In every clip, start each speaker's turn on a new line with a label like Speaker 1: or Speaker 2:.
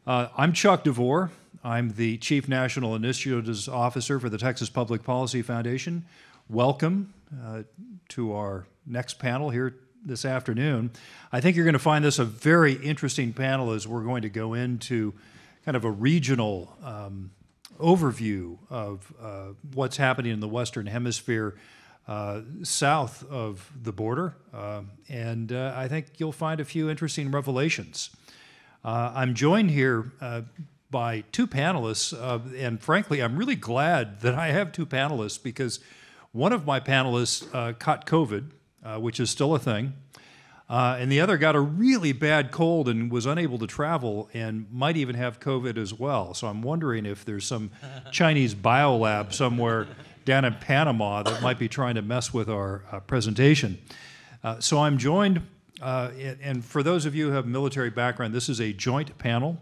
Speaker 1: I'm Chuck DeVore. I'm the Chief National Initiatives Officer for the Texas Public Policy Foundation. Welcome to our next panel here this afternoon. I think you're going to find this a very interesting panel as we're going to go into kind of a regional overview of what's happening in the Western Hemisphere south of the border, and I think you'll find a few interesting revelations. I'm joined here by two panelists, and frankly, I'm really glad that I have two panelists because one of my panelists caught COVID, which is still a thing, and the other got a really bad cold and was unable to travel and might even have COVID as well. So I'm wondering if there's some Chinese biolab somewhere down in Panama that might be trying to mess with our presentation. So I'm joined, and for those of you who have military background, this is a joint panel.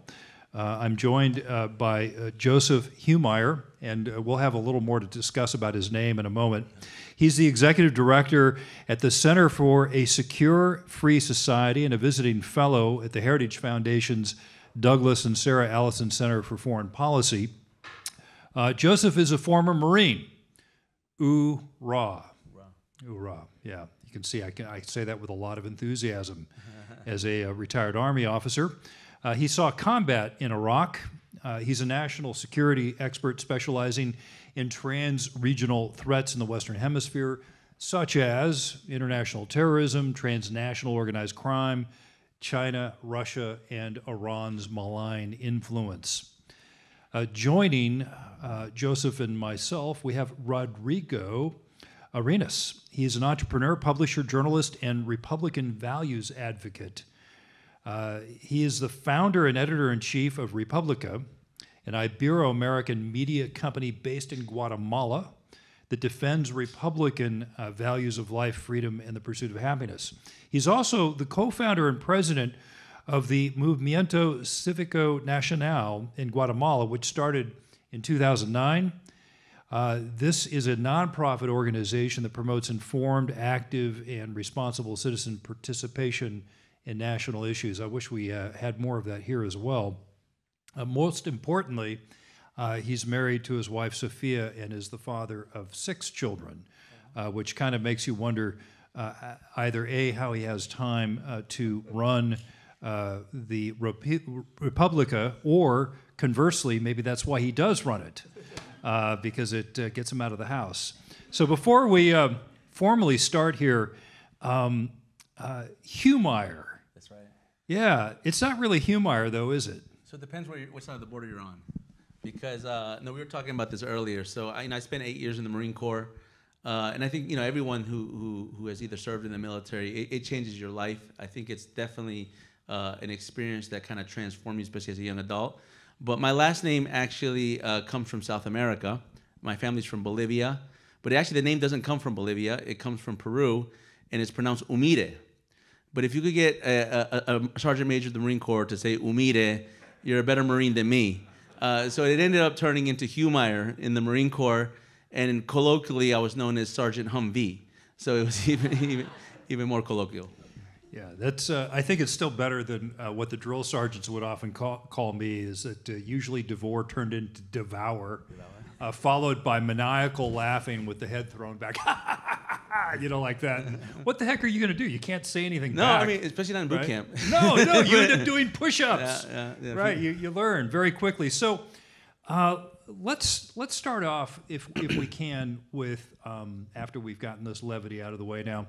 Speaker 1: I'm joined by Joseph Humire, and we'll have a little more to discuss about his name in a moment. He's the executive director at the Center for a Secure, Free Society and a visiting fellow at the Heritage Foundation's Douglas and Sarah Allison Center for Foreign Policy. Joseph is a former Marine. Hoorah. Hoorah. Yeah, you can see I say that with a lot of enthusiasm as a retired Army officer. He saw combat in Iraq. He's a national security expert specializing in trans-regional threats in the Western Hemisphere, such as international terrorism, transnational organized crime, China, Russia, and Iran's malign influence. Joining Joseph and myself, we have Rodrigo Arenas. He's an entrepreneur, publisher, journalist, and Republican values advocate. He is the founder and editor-in-chief of Republica, an Ibero-American media company based in Guatemala that defends Republican values of life, freedom, and the pursuit of happiness. He's also the co-founder and president of the Movimiento Cívico Nacional in Guatemala, which started in 2009. This is a nonprofit organization that promotes informed, active, and responsible citizen participation in national issues. I wish we had more of that here as well. Most importantly, he's married to his wife, Sophia, and is the father of 6 children, which kind of makes you wonder either A, how he has time to run the Republica, or conversely, maybe that's why he does run it, because it gets him out of the house. So before we formally start here, Humire.
Speaker 2: That's right.
Speaker 1: Yeah, it's not really Humire though, is it?
Speaker 2: So it depends which side of the border you're on. Because, no, we were talking about this earlier. So I spent 8 years in the Marine Corps. And I think, everyone who has either served in the military, it changes your life. I think it's definitely an experience that kind of transforms you, especially as a young adult. But my last name actually comes from South America. My family's from Bolivia. But actually, the name doesn't come from Bolivia. It comes from Peru, and it's pronounced Humire. But if you could get a sergeant major of the Marine Corps to say Humire, you're a better Marine than me. So it ended up turning into Humire in the Marine Corps, and colloquially, I was known as Sergeant Humvee. So it was even more colloquial.
Speaker 1: Yeah, that's. I think it's still better than what the drill sergeants would often call me. Is that usually DeVore turned into Devour, followed by maniacal laughing with the head thrown back, like that. What the heck are you going to do? You can't say anything back.
Speaker 2: No, I mean, especially not in boot camp.
Speaker 1: No, you end up doing push-ups.
Speaker 2: Yeah,
Speaker 1: right, you learn very quickly. So let's start off, if we can, with, after we've gotten this levity out of the way now,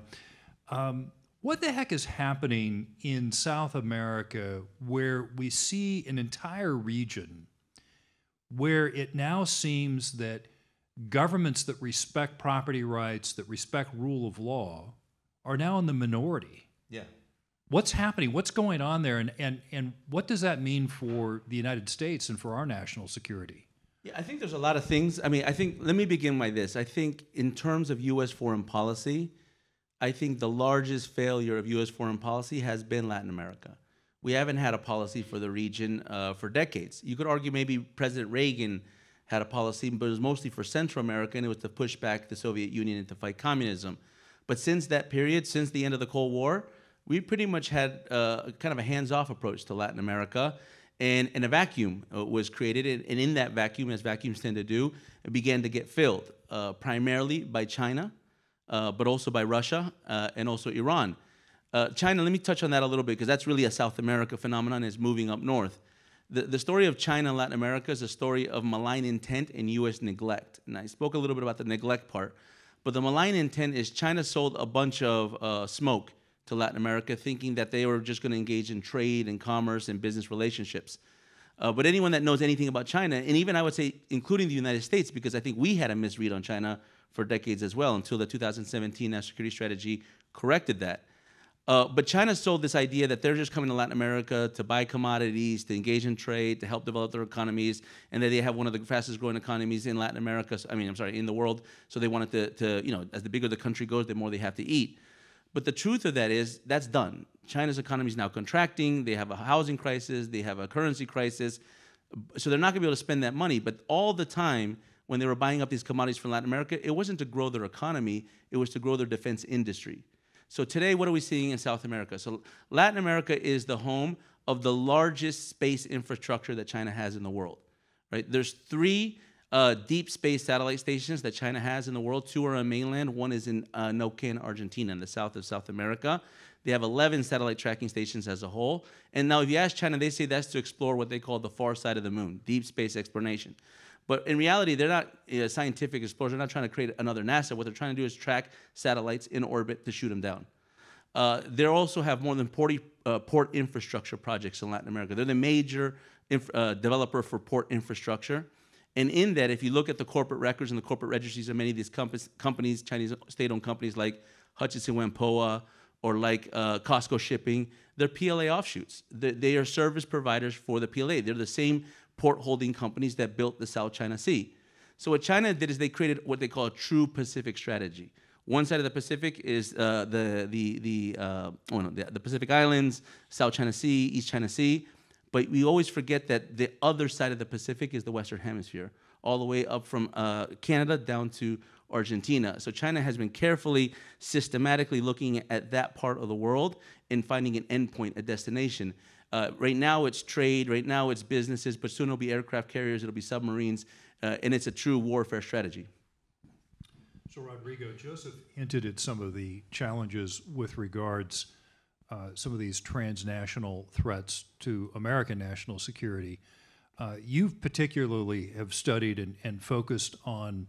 Speaker 1: what the heck is happening in South America where we see an entire region where it now seems that governments that respect property rights, that respect rule of law, are now in the minority?
Speaker 2: Yeah.
Speaker 1: What's happening? What's going on there? And what does that mean for the United States and for our national security?
Speaker 2: Yeah, I think there's a lot of things. I mean, let me begin by this. I think in terms of U.S. foreign policy, I think the largest failure of U.S. foreign policy has been Latin America. We haven't had a policy for the region for decades. You could argue maybe President Reagan had a policy, but it was mostly for Central America, and it was to push back the Soviet Union and to fight communism. But since that period, since the end of the Cold War, we pretty much had kind of a hands-off approach to Latin America. And a vacuum was created, and in that vacuum, as vacuums tend to do, it began to get filled, primarily by China, but also by Russia, and also Iran. China, let me touch on that a little bit, because that's really a South America phenomenon, is moving up north. The story of China and Latin America is a story of malign intent and U.S. neglect. And I spoke a little bit about the neglect part, but the malign intent is China sold a bunch of smoke to Latin America, thinking that they were just going to engage in trade and commerce and business relationships. But anyone that knows anything about China, and even I would say including the United States, because I think we had a misread on China for decades as well, until the 2017 National Security Strategy corrected that. But China sold this idea that they're just coming to Latin America to buy commodities, to engage in trade, to help develop their economies, and that they have one of the fastest growing economies in Latin America, in the world. So they wanted to, as the bigger the country goes, the more they have to eat. But the truth of that is, that's done. China's economy is now contracting. They have a housing crisis. They have a currency crisis. So they're not going to be able to spend that money. But all the time, when they were buying up these commodities from Latin America, it wasn't to grow their economy. It was to grow their defense industry. So today, what are we seeing in South America? So Latin America is the home of the largest space infrastructure that China has in the world, right? There's 3 deep space satellite stations that China has in the world. 2 are on mainland. 1 is in Neuquén, Argentina, in the south of South America. They have 11 satellite tracking stations as a whole. And now if you ask China, they say that's to explore what they call the far side of the moon, deep space exploration. But in reality, they're not scientific explorers. They're not trying to create another NASA. What they're trying to do is track satellites in orbit to shoot them down. They also have more than 40 port infrastructure projects in Latin America. They're the major developer for port infrastructure. And in that, if you look at the corporate records and the corporate registries of many of these companies, Chinese state-owned companies like Hutchison Whampoa or like Costco Shipping, they're PLA offshoots. They are service providers for the PLA. They're the same port holding companies that built the South China Sea. So what China did is they created what they call a true Pacific strategy. One side of the Pacific is the Pacific Islands, South China Sea, East China Sea. But we always forget that the other side of the Pacific is the Western Hemisphere, all the way up from Canada down to Argentina. So China has been carefully, systematically looking at that part of the world and finding an endpoint, a destination. Right now it's trade, right now it's businesses, but soon it'll be aircraft carriers, it'll be submarines, and it's a true warfare strategy.
Speaker 1: So Rodrigo, Joseph hinted at some of the challenges with regards some of these transnational threats to American national security. You particularly have studied and focused on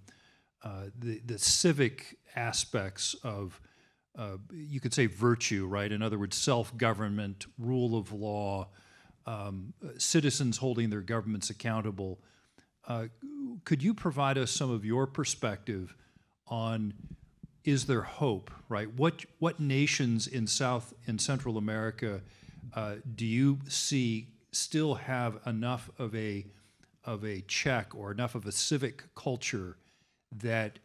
Speaker 1: the civic aspects of, you could say, virtue, right? In other words, self-government, rule of law, citizens holding their governments accountable. Could you provide us some of your perspective on, is there hope, right? What nations in South and Central America do you see still have enough of a check or enough of a civic culture that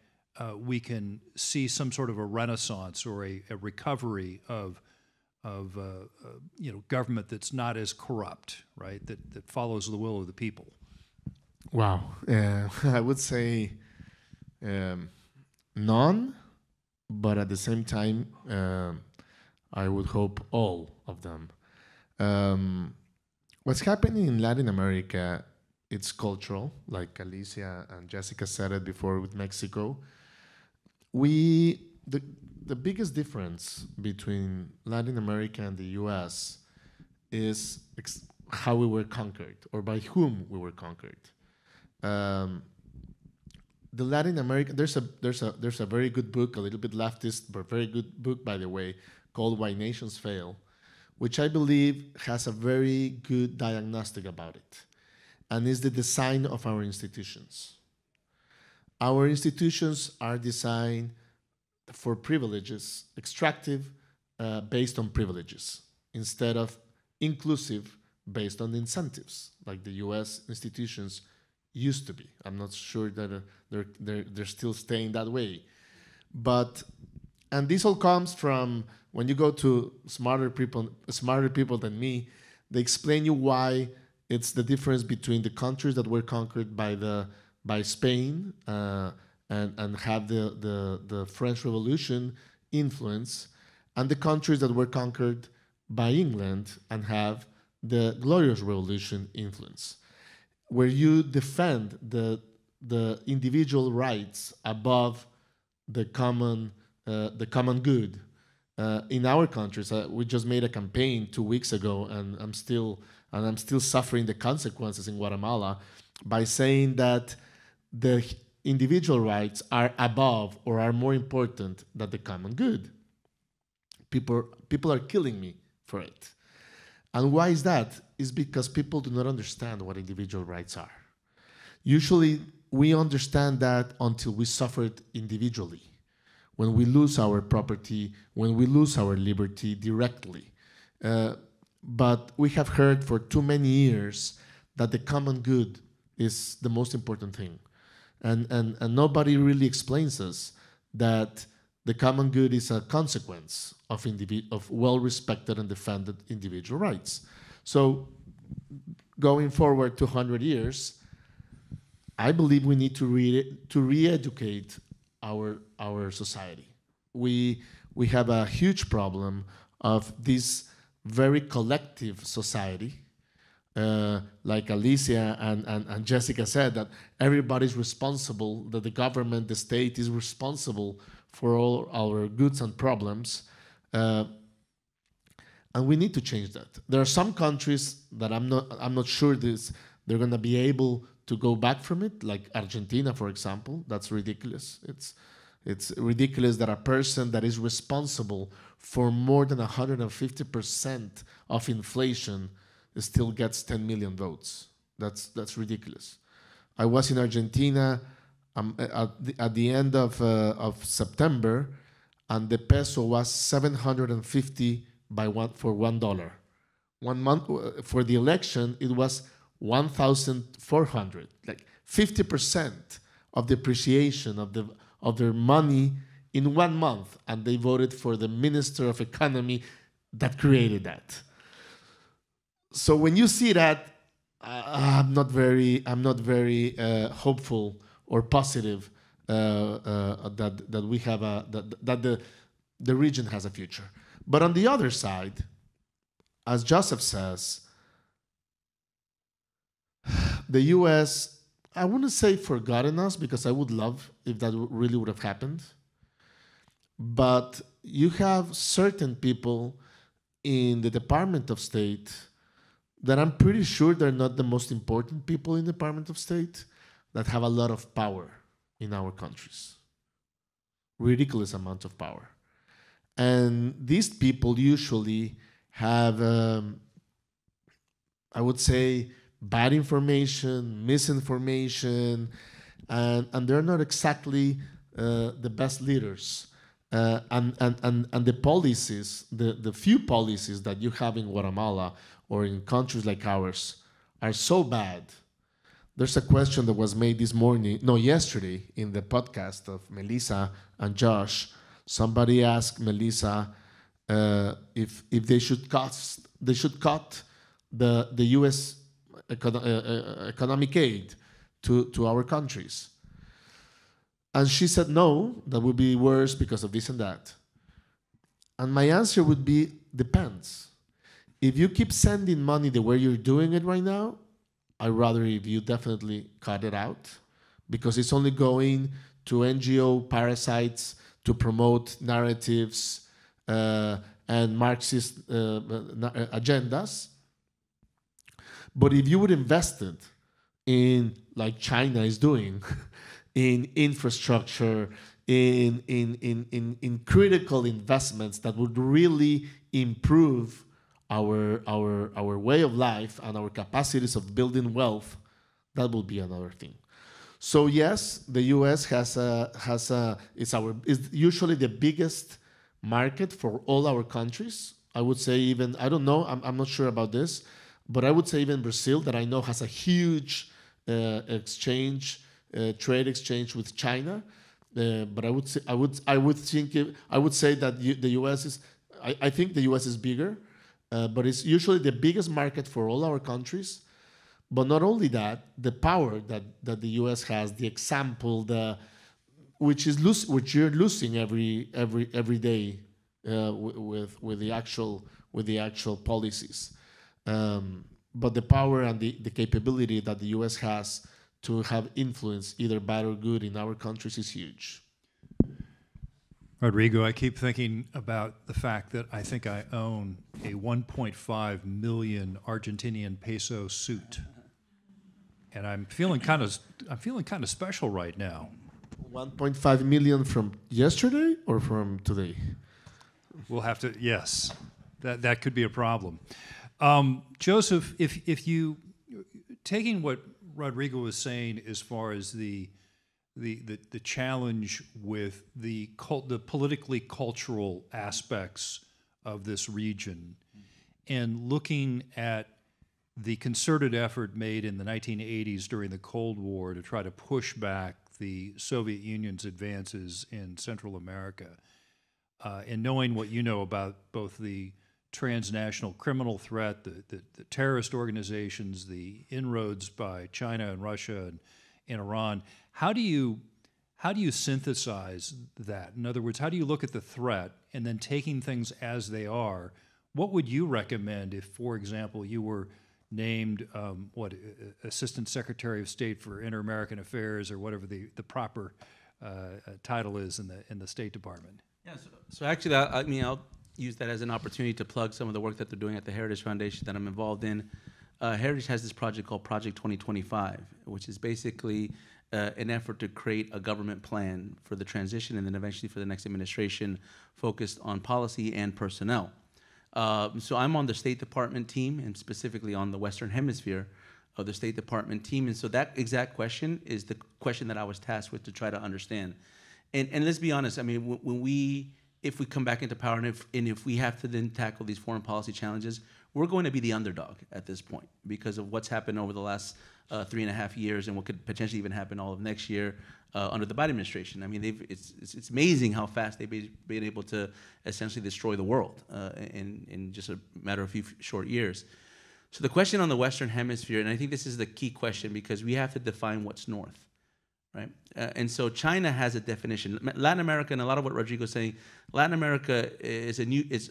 Speaker 1: we can see some sort of a renaissance or a recovery of government that's not as corrupt, right? That follows the will of the people?
Speaker 3: Wow, I would say none, but at the same time, I would hope all of them. What's happening in Latin America, it's cultural, like Alicia and Jessica said it before with Mexico. The biggest difference between Latin America and the US is how we were conquered, or by whom we were conquered. The Latin America, there's a very good book, a little bit leftist, but very good book, by the way, called Why Nations Fail, which I believe has a very good diagnostic about it, and is the design of our institutions. Our institutions are designed for privileges, extractive, based on privileges, instead of inclusive, based on incentives, like the US institutions used to be. I'm not sure that they're still staying that way. And this all comes from, when you go to smarter people than me, they explain you why it's the difference between the countries that were conquered by Spain and have the French Revolution influence, and the countries that were conquered by England and have the Glorious Revolution influence, where you defend the individual rights above the common good. In our countries, we just made a campaign 2 weeks ago, and I'm still suffering the consequences in Guatemala by saying that the individual rights are above or are more important than the common good. People are killing me for it. And why is that? It's because people do not understand what individual rights are. Usually, we understand that until we suffer it individually, when we lose our property, when we lose our liberty directly. But we have heard for too many years that the common good is the most important thing. And nobody really explains us that the common good is a consequence of well-respected and defended individual rights. So going forward 200 years, I believe we need to re-educate our society. We have a huge problem of this very collective society, like Alicia and Jessica said, that everybody's responsible, that the government, the state is responsible for all our goods and problems. And we need to change that. There are some countries that I'm not sure they're going to be able to go back from it, like Argentina, for example. That's ridiculous. It's ridiculous that a person that is responsible for more than 150% of inflation still gets 10 million votes. That's ridiculous. I was in Argentina at the end of September, and the peso was 750 for $1. 1 month for the election, it was 1,400. Like 50% of the appreciation of their money in 1 month, and they voted for the Minister of Economy that created that. So when you see that, I'm not very hopeful or positive that we have that the region has a future. But on the other side, as Joseph says, the U.S., I wouldn't say forgotten us, because I would love if that really would have happened. But you have certain people in the Department of State that I'm pretty sure they're not the most important people in the Department of State that have a lot of power in our countries. Ridiculous amount of power. And these people usually have, I would say, bad information, misinformation, and they're not exactly the best leaders. And the policies, the few policies that you have in Guatemala or in countries like ours are so bad. There's a question that was made yesterday in the podcast of Melissa and Josh. Somebody asked Melissa if they should cut the U.S. economic aid to our countries. And she said, no, that would be worse because of this and that. And my answer would be, depends. If you keep sending money the way you're doing it right now, I'd rather if you definitely cut it out, because it's only going to NGO parasites to promote narratives and Marxist agendas. But if you would invest it in, like China is doing, in infrastructure, in critical investments that would really improve our way of life and our capacities of building wealth, that will be another thing. So yes, the U.S. is usually the biggest market for all our countries. I would say even, I don't know, I'm not sure about this, but I would say even Brazil, that I know has a huge trade exchange with China. But I would say that the U.S. is. I think the U.S. is bigger, but it's usually the biggest market for all our countries. But not only that, the power that the U.S. has, the example, which you're losing every day with the actual policies. But the power and the capability that the U.S. has to have influence, either bad or good, in our countries is huge.
Speaker 1: Rodrigo, I keep thinking about the fact that I think I own a 1.5 million Argentinian peso suit, and I'm feeling kind of special right now.
Speaker 3: 1.5 million from yesterday or from today?
Speaker 1: We'll have to, yes, that could be a problem. Joseph, if you, taking what Rodrigo was saying as far as the challenge with the politically cultural aspects of this region, and looking at the concerted effort made in the 1980s during the Cold War to try to push back the Soviet Union's advances in Central America, and knowing what you know about both the transnational criminal threat, the terrorist organizations, the inroads by China and Russia and Iran, how do you synthesize that? In other words, how do you look at the threat and then taking things as they are? What would you recommend if, for example, you were named Assistant Secretary of State for Inter-American Affairs, or whatever the proper title is in the State Department?
Speaker 2: Yeah. So actually, I'll use that as an opportunity to plug some of the work that they're doing at the Heritage Foundation that I'm involved in. Heritage has this project called Project 2025, which is basically an effort to create a government plan for the transition and then eventually for the next administration focused on policy and personnel. So I'm on the State Department team, and specifically on the Western Hemisphere of the State Department team. And so that exact question is the question that I was tasked with to try to understand. And let's be honest, I mean, if we come back into power and if we have to then tackle these foreign policy challenges, we're going to be the underdog at this point because of what's happened over the last 3.5 years and what could potentially even happen all of next year under the Biden administration. I mean, it's amazing how fast they've been able to essentially destroy the world in just a matter of a few short years. So the question on the Western Hemisphere, and I think this is the key question because we have to define what's north. Right? And so China has a definition. Latin America, and a lot of what Rodrigo's saying, Latin America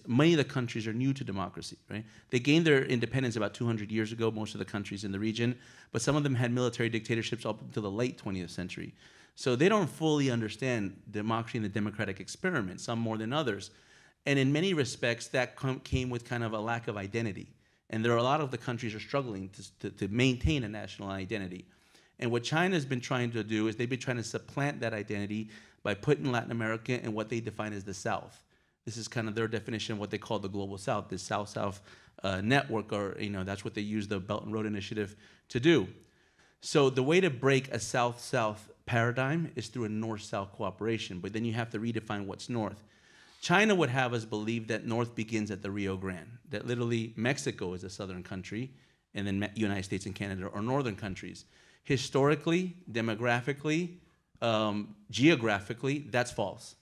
Speaker 2: many of the countries are new to democracy, right? They gained their independence about 200 years ago, most of the countries in the region, but some of them had military dictatorships up until the late 20th century. So they don't fully understand democracy and the democratic experiment, some more than others. And in many respects, that came with kind of a lack of identity. And there are a lot of the countries are struggling to maintain a national identity. And what China's been trying to do is they've been trying to supplant that identity by putting Latin America in what they define as the South. This is kind of their definition of what they call the global South, this South-South network, or that's what they use the Belt and Road Initiative to do. So the way to break a South-South paradigm is through a North-South cooperation, but then you have to redefine what's North. China would have us believe that North begins at the Rio Grande, that literally Mexico is a southern country, and then United States and Canada are northern countries. Historically, demographically, geographically, that's false,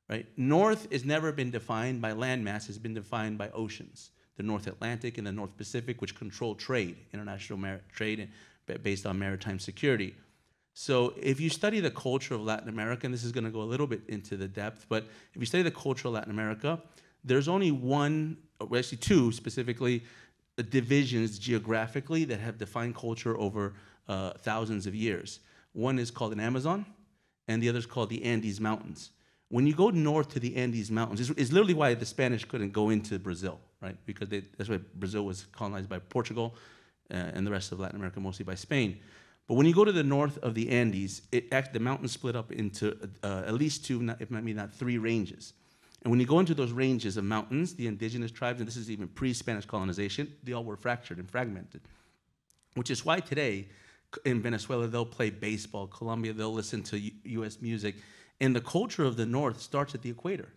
Speaker 2: right? North has never been defined by landmass, it's been defined by oceans. The North Atlantic and the North Pacific, which control trade, international trade based on maritime security. So if you study the culture of Latin America, and this is gonna go a little bit into the depth, but if you study the culture of Latin America, there's only one, or actually two specifically, divisions geographically that have defined culture over thousands of years. One is called an Amazon, and the other is called the Andes Mountains. When you go north to the Andes Mountains, it's literally why the Spanish couldn't go into Brazil, right? Because that's why Brazil was colonized by Portugal and the rest of Latin America mostly by Spain. But when you go to the north of the Andes, the mountains split up into at least two, if maybe not three ranges. And when you go into those ranges of mountains, the indigenous tribes, and this is even pre-Spanish colonization, they all were fractured and fragmented, which is why today, in Venezuela, they'll play baseball. Colombia, they'll listen to U.S. music. And the culture of the North starts at the equator.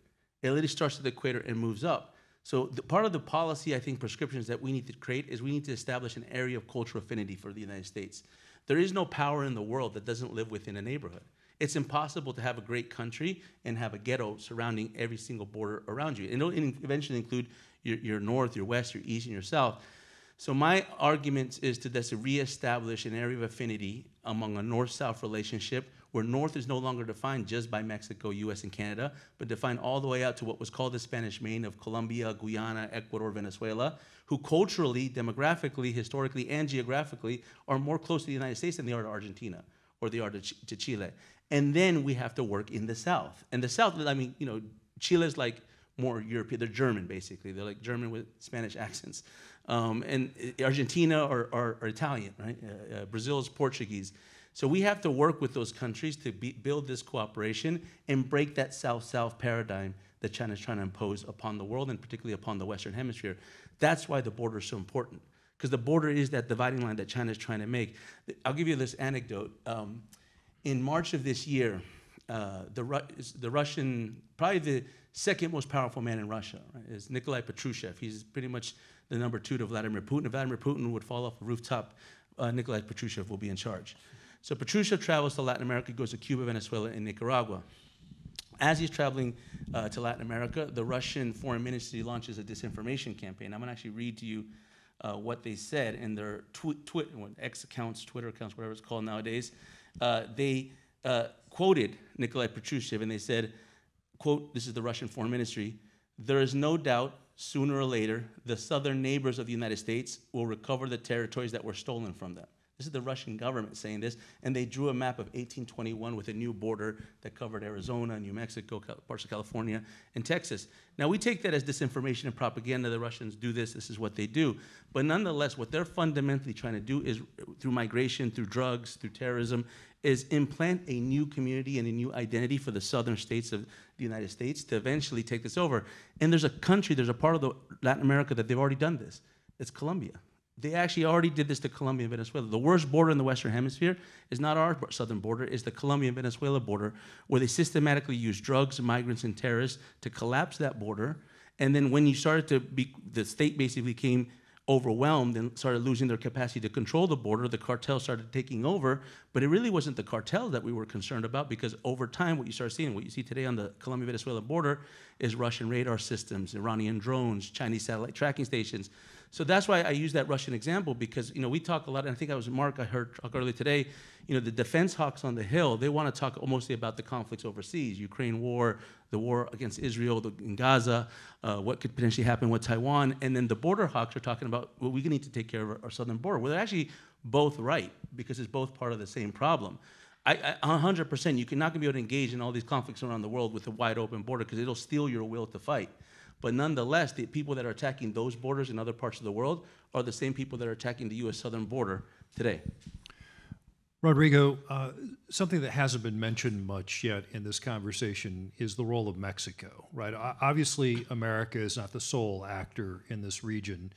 Speaker 2: It literally starts at the equator and moves up. So part of the policy, I think, prescriptions that we need to create is we need to establish an area of cultural affinity for the United States. There is no power in the world that doesn't live within a neighborhood. It's impossible to have a great country and have a ghetto surrounding every single border around you. And it'll eventually include your north, your west, your east, and your south. So my argument is to just reestablish an area of affinity among a north-south relationship where north is no longer defined just by Mexico, US, and Canada, but defined all the way out to what was called the Spanish Main of Colombia, Guyana, Ecuador, Venezuela, who culturally, demographically, historically, and geographically are more close to the United States than they are to Argentina or they are to Chile. And then we have to work in the south. And the south, I mean, you know, Chile is like more European. They're German, basically. They're like German with Spanish accents. And Argentina are Italian, right? Brazil is Portuguese. So we have to work with those countries to build this cooperation and break that South-South paradigm that China is trying to impose upon the world and particularly upon the Western Hemisphere. That's why the border is so important, because the border is that dividing line that China is trying to make. I'll give you this anecdote. In March of this year, the Russian, probably the second most powerful man in Russia, right, is Nikolai Patrushev. He's pretty much the number 2 to Vladimir Putin. If Vladimir Putin would fall off a rooftop, Nikolai Patrushev will be in charge. So Patrushev travels to Latin America, goes to Cuba, Venezuela, and Nicaragua. As he's traveling to Latin America, the Russian Foreign Ministry launches a disinformation campaign. I'm going to actually read to you what they said in their X accounts, Twitter accounts, whatever it's called nowadays. They quoted Nikolai Patrushev, and they said, quote, this is the Russian Foreign Ministry, "There is no doubt sooner or later the southern neighbors of the United States will recover the territories that were stolen from them." This is the Russian government saying this, and they drew a map of 1821 with a new border that covered Arizona, New Mexico, parts of California, and Texas. Now, we take that as disinformation and propaganda. The Russians do this. This is what they do. But nonetheless, what they're fundamentally trying to do is, through migration, through drugs, through terrorism, is implant a new community and a new identity for the southern states of the United States to eventually take this over. And there's a country, there's a part of Latin America that they've already done this. It's Colombia. They actually already did this to Colombia and Venezuela. The worst border in the Western Hemisphere is not our southern border, it's the Colombia-Venezuela border, where they systematically use drugs, migrants, and terrorists to collapse that border. And then when you started to the state basically became overwhelmed and started losing their capacity to control the border, the cartels started taking over. But it really wasn't the cartel that we were concerned about, because over time, what you start seeing, what you see today on the Colombia-Venezuela border is Russian radar systems, Iranian drones, Chinese satellite tracking stations. So that's why I use that Russian example, because we talk a lot, and I think I was Mark, I heard talk earlier today, the defense hawks on the Hill, they want to talk mostly about the conflicts overseas, Ukraine war, the war against Israel in Gaza, what could potentially happen with Taiwan, and then the border hawks are talking about, well, we need to take care of our southern border. Well, they're actually both right, because it's both part of the same problem. 100%, you're not going to be able to engage in all these conflicts around the world with a wide open border, because it'll steal your will to fight. But nonetheless, the people that are attacking those borders in other parts of the world are the same people that are attacking the U.S. southern border today.
Speaker 1: Rodrigo, something that hasn't been mentioned much yet in this conversation is the role of Mexico, right? Obviously, America is not the sole actor in this region,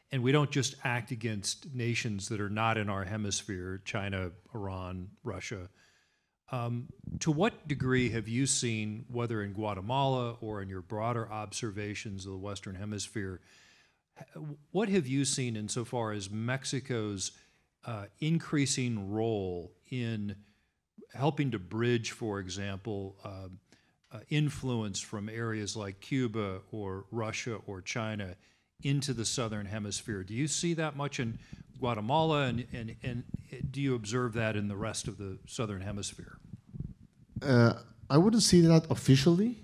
Speaker 1: and we don't just act against nations that are not in our hemisphere, China, Iran, Russia. To what degree have you seen, whether in Guatemala or in your broader observations of the Western Hemisphere, what have you seen insofar as Mexico's increasing role in helping to bridge, for example, influence from areas like Cuba or Russia or China into the Southern Hemisphere? Do you see that much in Guatemala, and do you observe that in the rest of the Southern Hemisphere?
Speaker 3: I wouldn't see that officially,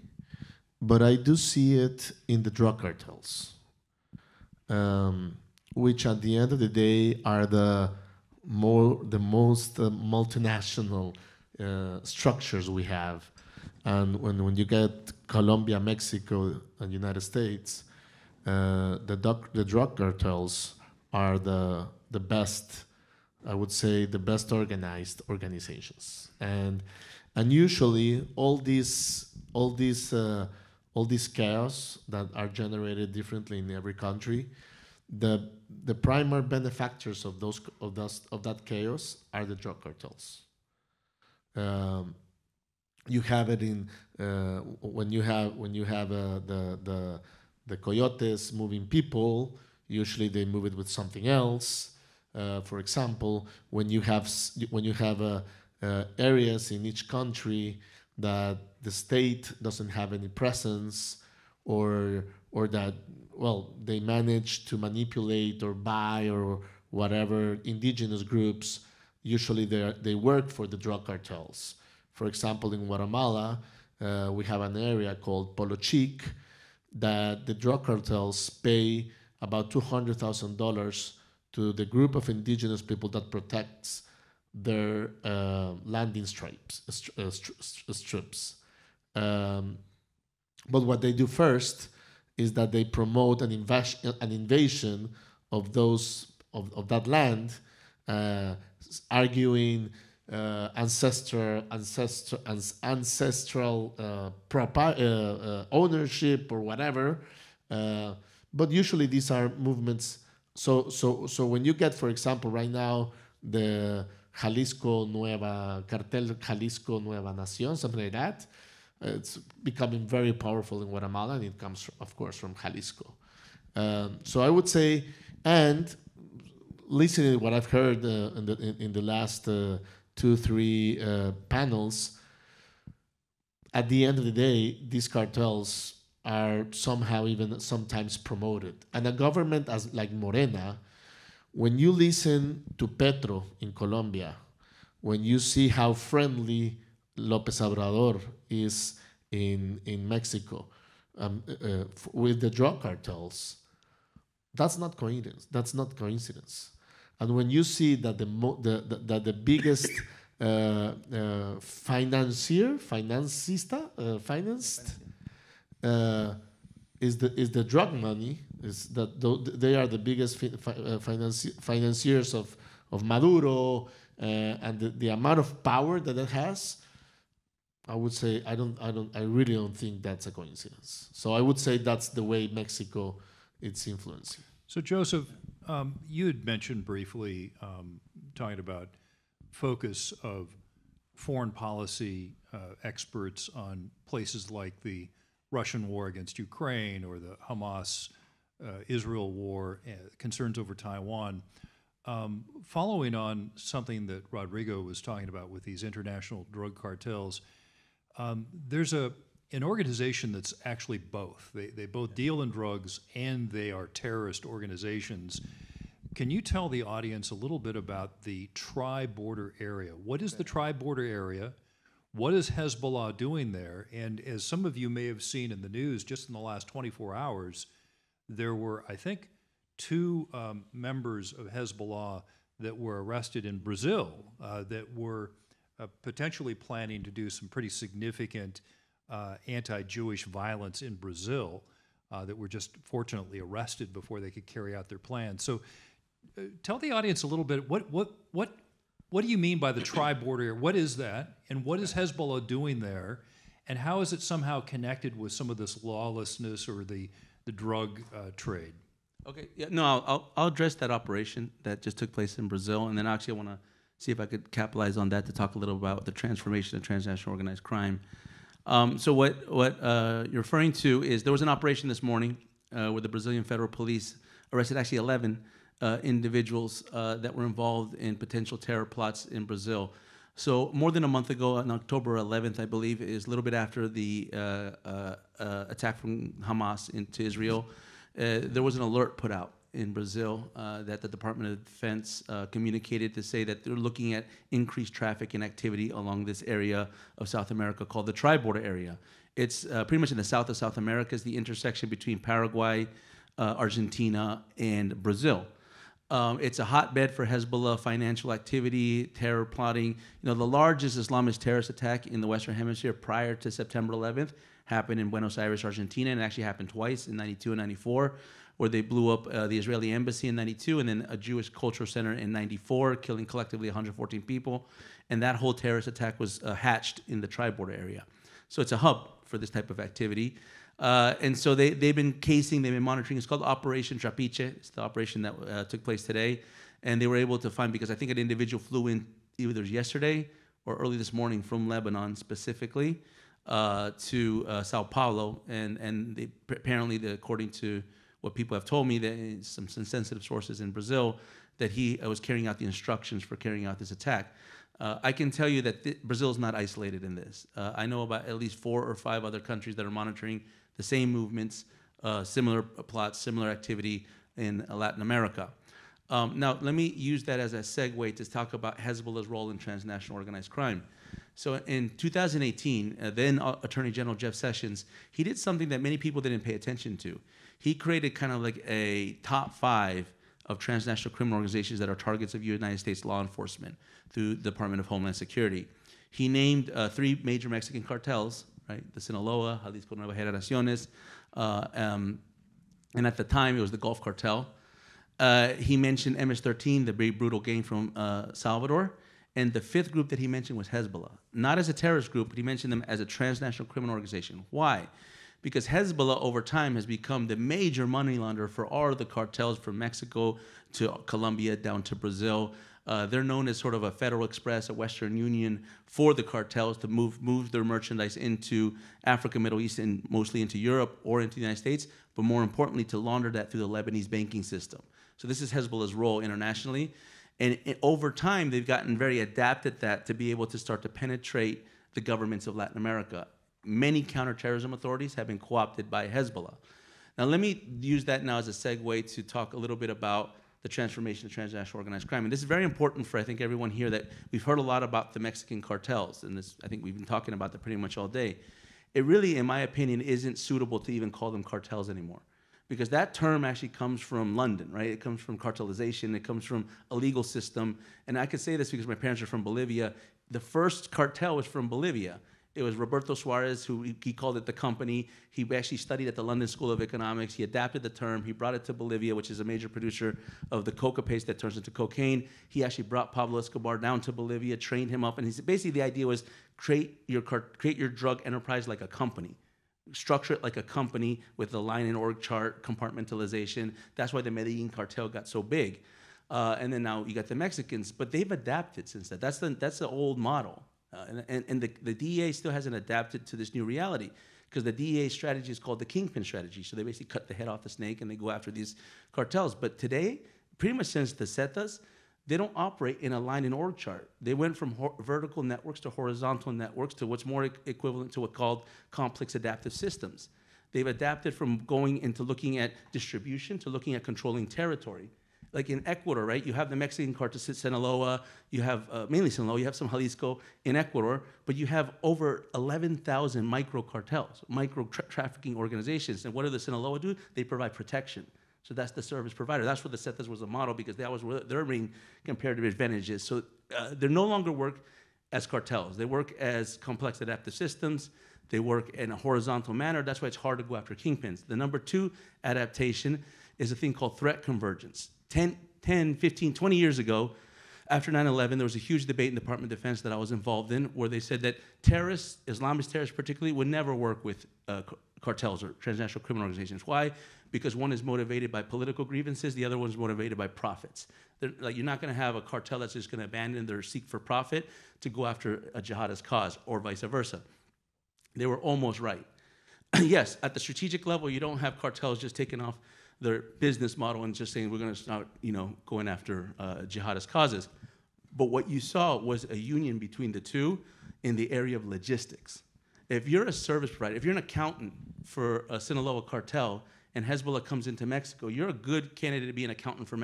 Speaker 3: but I do see it in the drug cartels, which at the end of the day are the most multinational structures we have. And when you get Colombia, Mexico, and United States, the drug cartels are the best, I would say, the best organized organizations. And usually all these chaos that are generated differently in every country, the primary benefactors of that chaos are the drug cartels. You have it in when you have the coyotes moving people. Usually they move it with something else. For example, when you have areas in each country that the state doesn't have any presence, or that, well, they manage to manipulate or buy or whatever indigenous groups. Usually they work for the drug cartels. For example, in Guatemala, we have an area called Polo Chic that the drug cartels pay about $200,000 to the group of indigenous people that protects their landing strips. But what they do first is that they promote an invasion of that land, arguing ancestral ownership or whatever. But usually these are movements. So when you get, for example, right now the Cartel Jalisco Nueva Nación, something like that, it's becoming very powerful in Guatemala, and it comes, of course, from Jalisco. So I would say, and listening to what I've heard in the last 2-3 panels, at the end of the day, these cartels are somehow even sometimes promoted. And a government as like Morena, when you listen to Petro in Colombia, when you see how friendly López Obrador is in Mexico with the drug cartels, that's not coincidence. That's not coincidence. And when you see that the biggest is the drug money, is that they are the biggest financiers of Maduro, and the amount of power that it has, I would say I really don't think that's a coincidence. So I would say that's the way Mexico it's influencing.
Speaker 1: So Joseph, you had mentioned briefly talking about focus of foreign policy experts on places like the Russian war against Ukraine or the Hamas-Israel war, concerns over Taiwan. Following on something that Rodrigo was talking about with these international drug cartels, there's an organization that's actually both. They both deal in drugs and they are terrorist organizations. Can you tell the audience a little bit about the Triborder area? What is the Triborder area? What is Hezbollah doing there? And as some of you may have seen in the news, just in the last 24 hours, there were, I think, 2 members of Hezbollah that were arrested in Brazil that were potentially planning to do some pretty significant anti-Jewish violence in Brazil that were just fortunately arrested before they could carry out their plans. So tell the audience a little bit, what do you mean by the Triborder? What is that? And what is Hezbollah doing there? And how is it somehow connected with some of this lawlessness or the drug trade?
Speaker 2: Okay, yeah, no, I'll address that operation that just took place in Brazil, and then actually I want to see if I could capitalize on that to talk a little about the transformation of transnational organized crime. So what you're referring to is there was an operation this morning where the Brazilian federal police arrested actually 11 individuals that were involved in potential terror plots in Brazil. So more than a month ago, on October 11th, I believe, is a little bit after the attack from Hamas into Israel, there was an alert put out in Brazil that the Department of Defense communicated to say that they're looking at increased traffic and activity along this area of South America called the Triborder area. It's pretty much in the south of South America. It's the intersection between Paraguay, Argentina, and Brazil. It's a hotbed for Hezbollah financial activity, terror plotting. You know, the largest Islamist terrorist attack in the Western Hemisphere prior to September 11th happened in Buenos Aires, Argentina, and it actually happened twice, in 92 and 94, where they blew up the Israeli embassy in 92 and then a Jewish cultural center in 94, killing collectively 114 people. And that whole terrorist attack was hatched in the Triborder area. So it's a hub for this type of activity. And so they've been monitoring. It's called Operation Trapiche. It's the operation that took place today. And they were able to find, because I think an individual flew in either yesterday or early this morning from Lebanon specifically to Sao Paulo. And they, apparently, according to what people have told me, that some sensitive sources in Brazil, that he was carrying out the instructions for carrying out this attack. I can tell you that Brazil is not isolated in this. I know about at least 4 or 5 other countries that are monitoring The same movements, similar plots, similar activity in Latin America. Now, let me use that as a segue to talk about Hezbollah's role in transnational organized crime. So in 2018, then Attorney General Jeff Sessions, he did something that many people didn't pay attention to. He created kind of like a top 5 of transnational criminal organizations that are targets of United States law enforcement through the Department of Homeland Security. He named 3 major Mexican cartels, right? The Sinaloa, Jalisco Nueva Generaciones, and at the time it was the Gulf Cartel. He mentioned MS-13, the very brutal gang from Salvador. And the 5th group that he mentioned was Hezbollah. Not as a terrorist group, but he mentioned them as a transnational criminal organization. Why? Because Hezbollah over time has become the major money launderer for all of the cartels from Mexico to Colombia down to Brazil. They're known as sort of a Federal Express, a Western Union for the cartels to move their merchandise into Africa, Middle East, and mostly into Europe or into the United States, but more importantly to launder that through the Lebanese banking system. So this is Hezbollah's role internationally. And over time, they've gotten very adept at that to be able to start to penetrate the governments of Latin America. Many counterterrorism authorities have been co-opted by Hezbollah. Now, let me use that now as a segue to talk a little bit about the transformation of transnational organized crime. And this is very important for, I think, everyone here, that we've heard a lot about the Mexican cartels. And this, I think we've been talking about that pretty much all day. It really, in my opinion, isn't suitable to even call them cartels anymore, because that term actually comes from London, right? It comes from cartelization. It comes from a legal system. And I could say this because my parents are from Bolivia. The first cartel was from Bolivia. It was Roberto Suarez, who he called it the company. He actually studied at the London School of Economics. He adapted the term. He brought it to Bolivia, which is a major producer of the coca paste that turns into cocaine. He actually brought Pablo Escobar down to Bolivia, trained him up. And basically the idea was create your drug enterprise like a company. Structure it like a company with a line and org chart, compartmentalization. That's why the Medellin cartel got so big. And then now you got the Mexicans, but they've adapted since that. That's the old model. And the DEA still hasn't adapted to this new reality, because the DEA strategy is called the kingpin strategy. So they basically cut the head off the snake and they go after these cartels. But today, pretty much since the Zetas, they don't operate in a line and org chart. They went from vertical networks to horizontal networks to what's more equivalent to what's called complex adaptive systems. They've adapted from going into looking at distribution to looking at controlling territory. Like in Ecuador, right? You have the Mexican cartel, Sinaloa. You have mainly Sinaloa. You have some Jalisco in Ecuador, but you have over 11,000 micro cartels, micro trafficking organizations. And what do the Sinaloa do? They provide protection. So that's the service provider. That's what the Zetas was a model, because that was their main comparative advantages. So they no longer work as cartels. They work as complex adaptive systems. They work in a horizontal manner. That's why it's hard to go after kingpins. The number 2 adaptation is a thing called threat convergence. 10, 15, 20 years ago, after 9/11, there was a huge debate in the Department of Defense that I was involved in, where they said that terrorists, Islamist terrorists particularly, would never work with cartels or transnational criminal organizations. Why? Because one is motivated by political grievances, the other one is motivated by profits. Like, you're not going to have a cartel that's just going to abandon their seek for profit to go after a jihadist cause, or vice versa. They were almost right. Yes, at the strategic level, you don't have cartels just taking off their business model and just saying we're going to start, going after jihadist causes. But what you saw was a union between the two in the area of logistics. If you're a service provider, if you're an accountant for a Sinaloa cartel and Hezbollah comes into Mexico, you're a good candidate to be an accountant for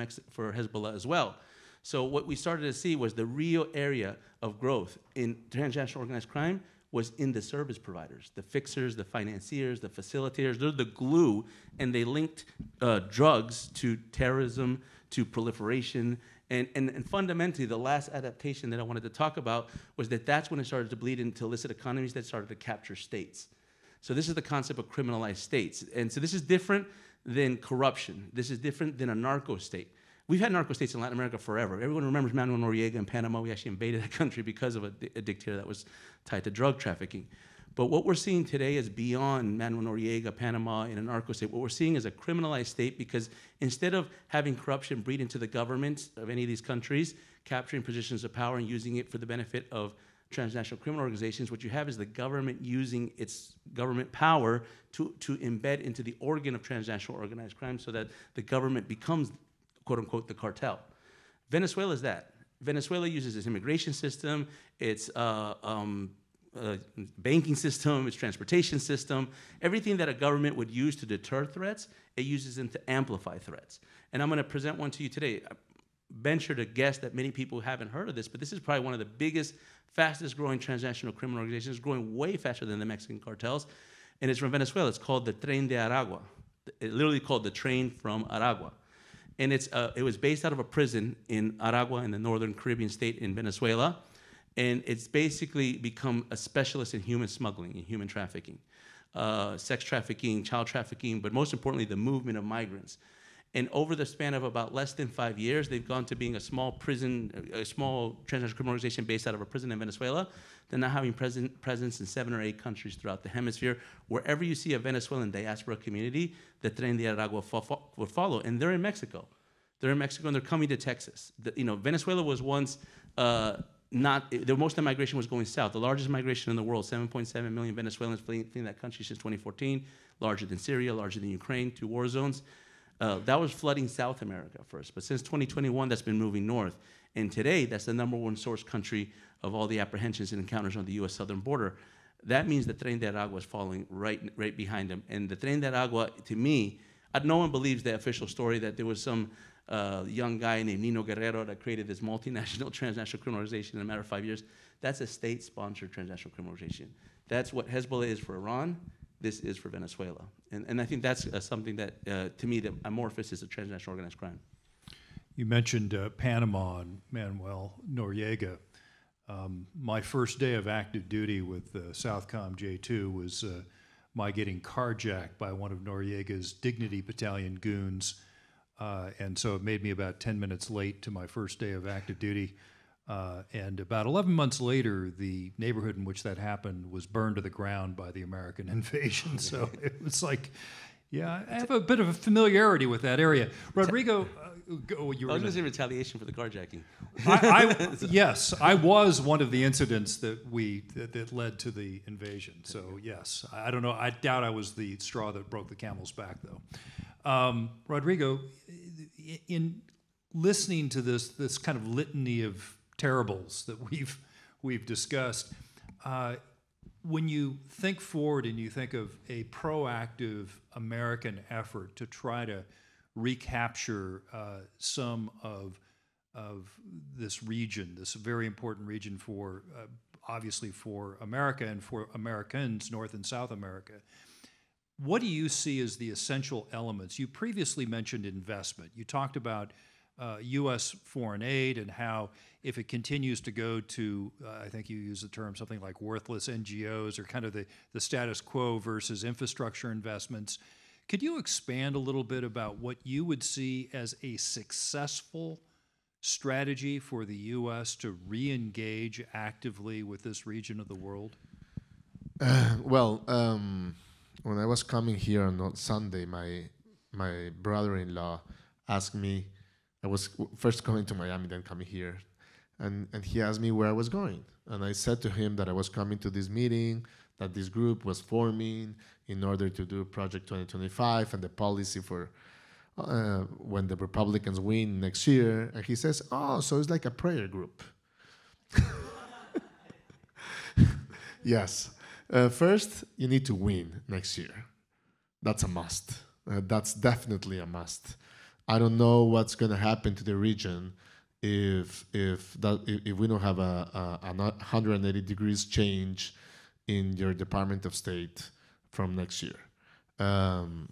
Speaker 2: Hezbollah as well. So what we started to see was the real area of growth in transnational organized crime was in the service providers, the fixers, the financiers, the facilitators. They're the glue, and they linked drugs to terrorism, to proliferation. And fundamentally, the last adaptation that I wanted to talk about was that that's when it started to bleed into illicit economies that started to capture states. So this is the concept of criminalized states. And so this is different than corruption. This is different than a narco state. We've had narco states in Latin America forever. Everyone remembers Manuel Noriega in Panama. We actually invaded that country because of a dictator that was tied to drug trafficking. But what we're seeing today is beyond Manuel Noriega, Panama, in a narco state. What we're seeing is a criminalized state, because instead of having corruption breed into the government of any of these countries, capturing positions of power and using it for the benefit of transnational criminal organizations, what you have is the government using its government power to embed into the organ of transnational organized crime, so that the government becomes, quote unquote, the cartel. Venezuela is that. Venezuela uses its immigration system, its banking system, its transportation system, everything that a government would use to deter threats, it uses them to amplify threats. And I'm going to present one to you today. I venture to guess that many people haven't heard of this, but this is probably one of the biggest, fastest growing transnational criminal organizations, growing way faster than the Mexican cartels. And it's from Venezuela. It's called the Tren de Aragua. It's literally called the train from Aragua. And it was based out of a prison in Aragua in the northern Caribbean state in Venezuela. And it's basically become a specialist in human smuggling and human trafficking, sex trafficking, child trafficking, but most importantly, the movement of migrants. And over the span of about less than 5 years, they've gone to being a small prison, a small transnational criminal organization based out of a prison in Venezuela. They're now having presence in 7 or 8 countries throughout the hemisphere. Wherever you see a Venezuelan diaspora community, the Tren de Aragua will follow. And they're in Mexico. They're in Mexico and they're coming to Texas. Venezuela was once the most of the migration was going south. The largest migration in the world, 7.7 million Venezuelans fleeing that country since 2014, larger than Syria, larger than Ukraine, 2 war zones. That was flooding South America first, but since 2021, that's been moving north. And today, that's the #1 source country of all the apprehensions and encounters on the U.S. southern border. That means the Tren de Aragua is following right behind them. And the Tren de Aragua, to me, no one believes the official story that there was some young guy named Nino Guerrero that created this multinational transnational criminal organization in a matter of 5 years. That's a state-sponsored transnational criminal organization. That's what Hezbollah is for Iran. This is for Venezuela. And I think that's something that, to me, the amorphous is a transnational organized crime.
Speaker 1: You mentioned Panama and Manuel Noriega. My first day of active duty with Southcom J2 was my getting carjacked by one of Noriega's Dignity Battalion goons. And so it made me about 10 minutes late to my first day of active duty. And about 11 months later, the neighborhood in which that happened was burned to the ground by the American invasion. So it was like, yeah, I have a bit of a familiarity with that area. Rodrigo, you were
Speaker 2: I was going to say retaliation for the carjacking.
Speaker 1: Yes, I was one of the incidents that led to the invasion. So yes, I don't know. I doubt I was the straw that broke the camel's back, though. Rodrigo, in listening to this kind of litany of terribles that we've discussed, when you think forward and you think of a proactive American effort to try to recapture some of this region, this very important region for obviously for America and for Americans, North and South America, what do you see as the essential elements? You previously mentioned investment. You talked about U.S. foreign aid and how if it continues to go to, I think you use the term something like worthless NGOs or kind of the status quo versus infrastructure investments. Could you expand a little bit about what you would see as a successful strategy for the U.S. to re-engage actively with this region of the world?
Speaker 3: When I was coming here on Sunday, my brother-in-law asked me, I was first coming to Miami, then coming here, and he asked me where I was going. And I said to him that I was coming to this meeting, that this group was forming in order to do Project 2025 and the policy for when the Republicans win next year. And he says, oh, so it's like a prayer group. Yes. First, you need to win next year. That's a must. That's definitely a must. I don't know what's going to happen to the region if we don't have a 180 degrees change in your Department of State from next year. And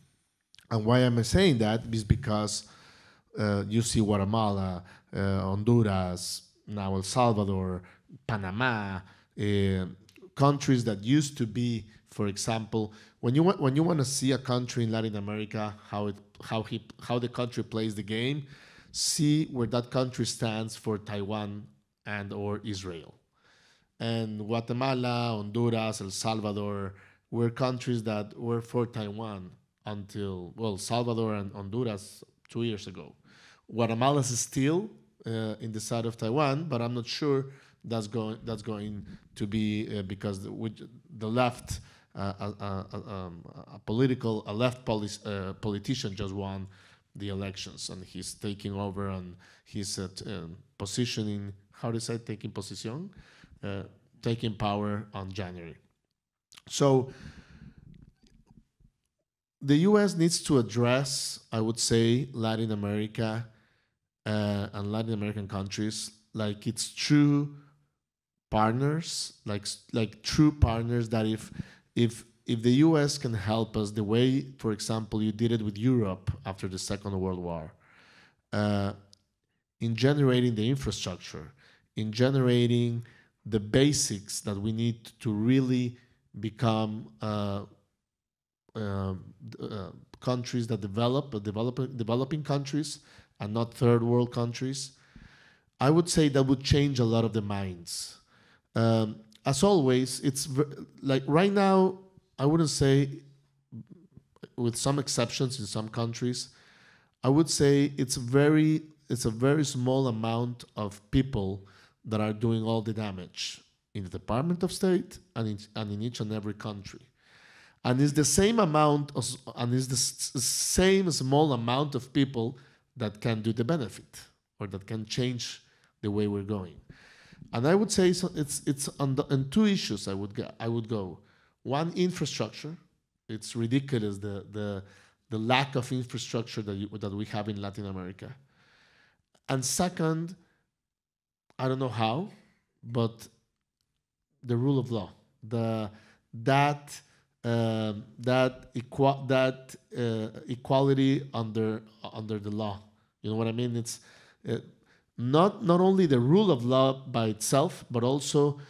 Speaker 3: why am I saying that is because you see Guatemala, Honduras, now El Salvador, Panama, countries that used to be, for example, when you want to see a country in Latin America, how the country plays the game, see where that country stands for Taiwan and or Israel. And Guatemala, Honduras, El Salvador were countries that were for Taiwan until, well, Salvador and Honduras 2 years ago. Guatemala is still in the side of Taiwan, but I'm not sure that's going to be because the left, a left politician just won the elections, and he's taking over and he's positioning. How do you say taking position? taking power on January. So the U.S. needs to address, I would say, Latin America and Latin American countries like its true partners, like true partners that if the U.S. can help us the way, for example, you did it with Europe after the Second World War, in generating the infrastructure, in generating the basics that we need to really become countries that developing countries and not third world countries, I would say that would change a lot of the minds. As always, it's like right now, I wouldn't say, with some exceptions in some countries, I would say it's a very small amount of people that are doing all the damage in the Department of State and in each and every country. And it's the same amount and it's the same small amount of people that can do the benefit or that can change the way we're going. And I would say it's on two issues I would go. One, infrastructure. It's ridiculous the lack of infrastructure that we have in Latin America. And second, I don't know how, but the rule of law, equality under the law. You know what I mean? It's not only the rule of law by itself, but also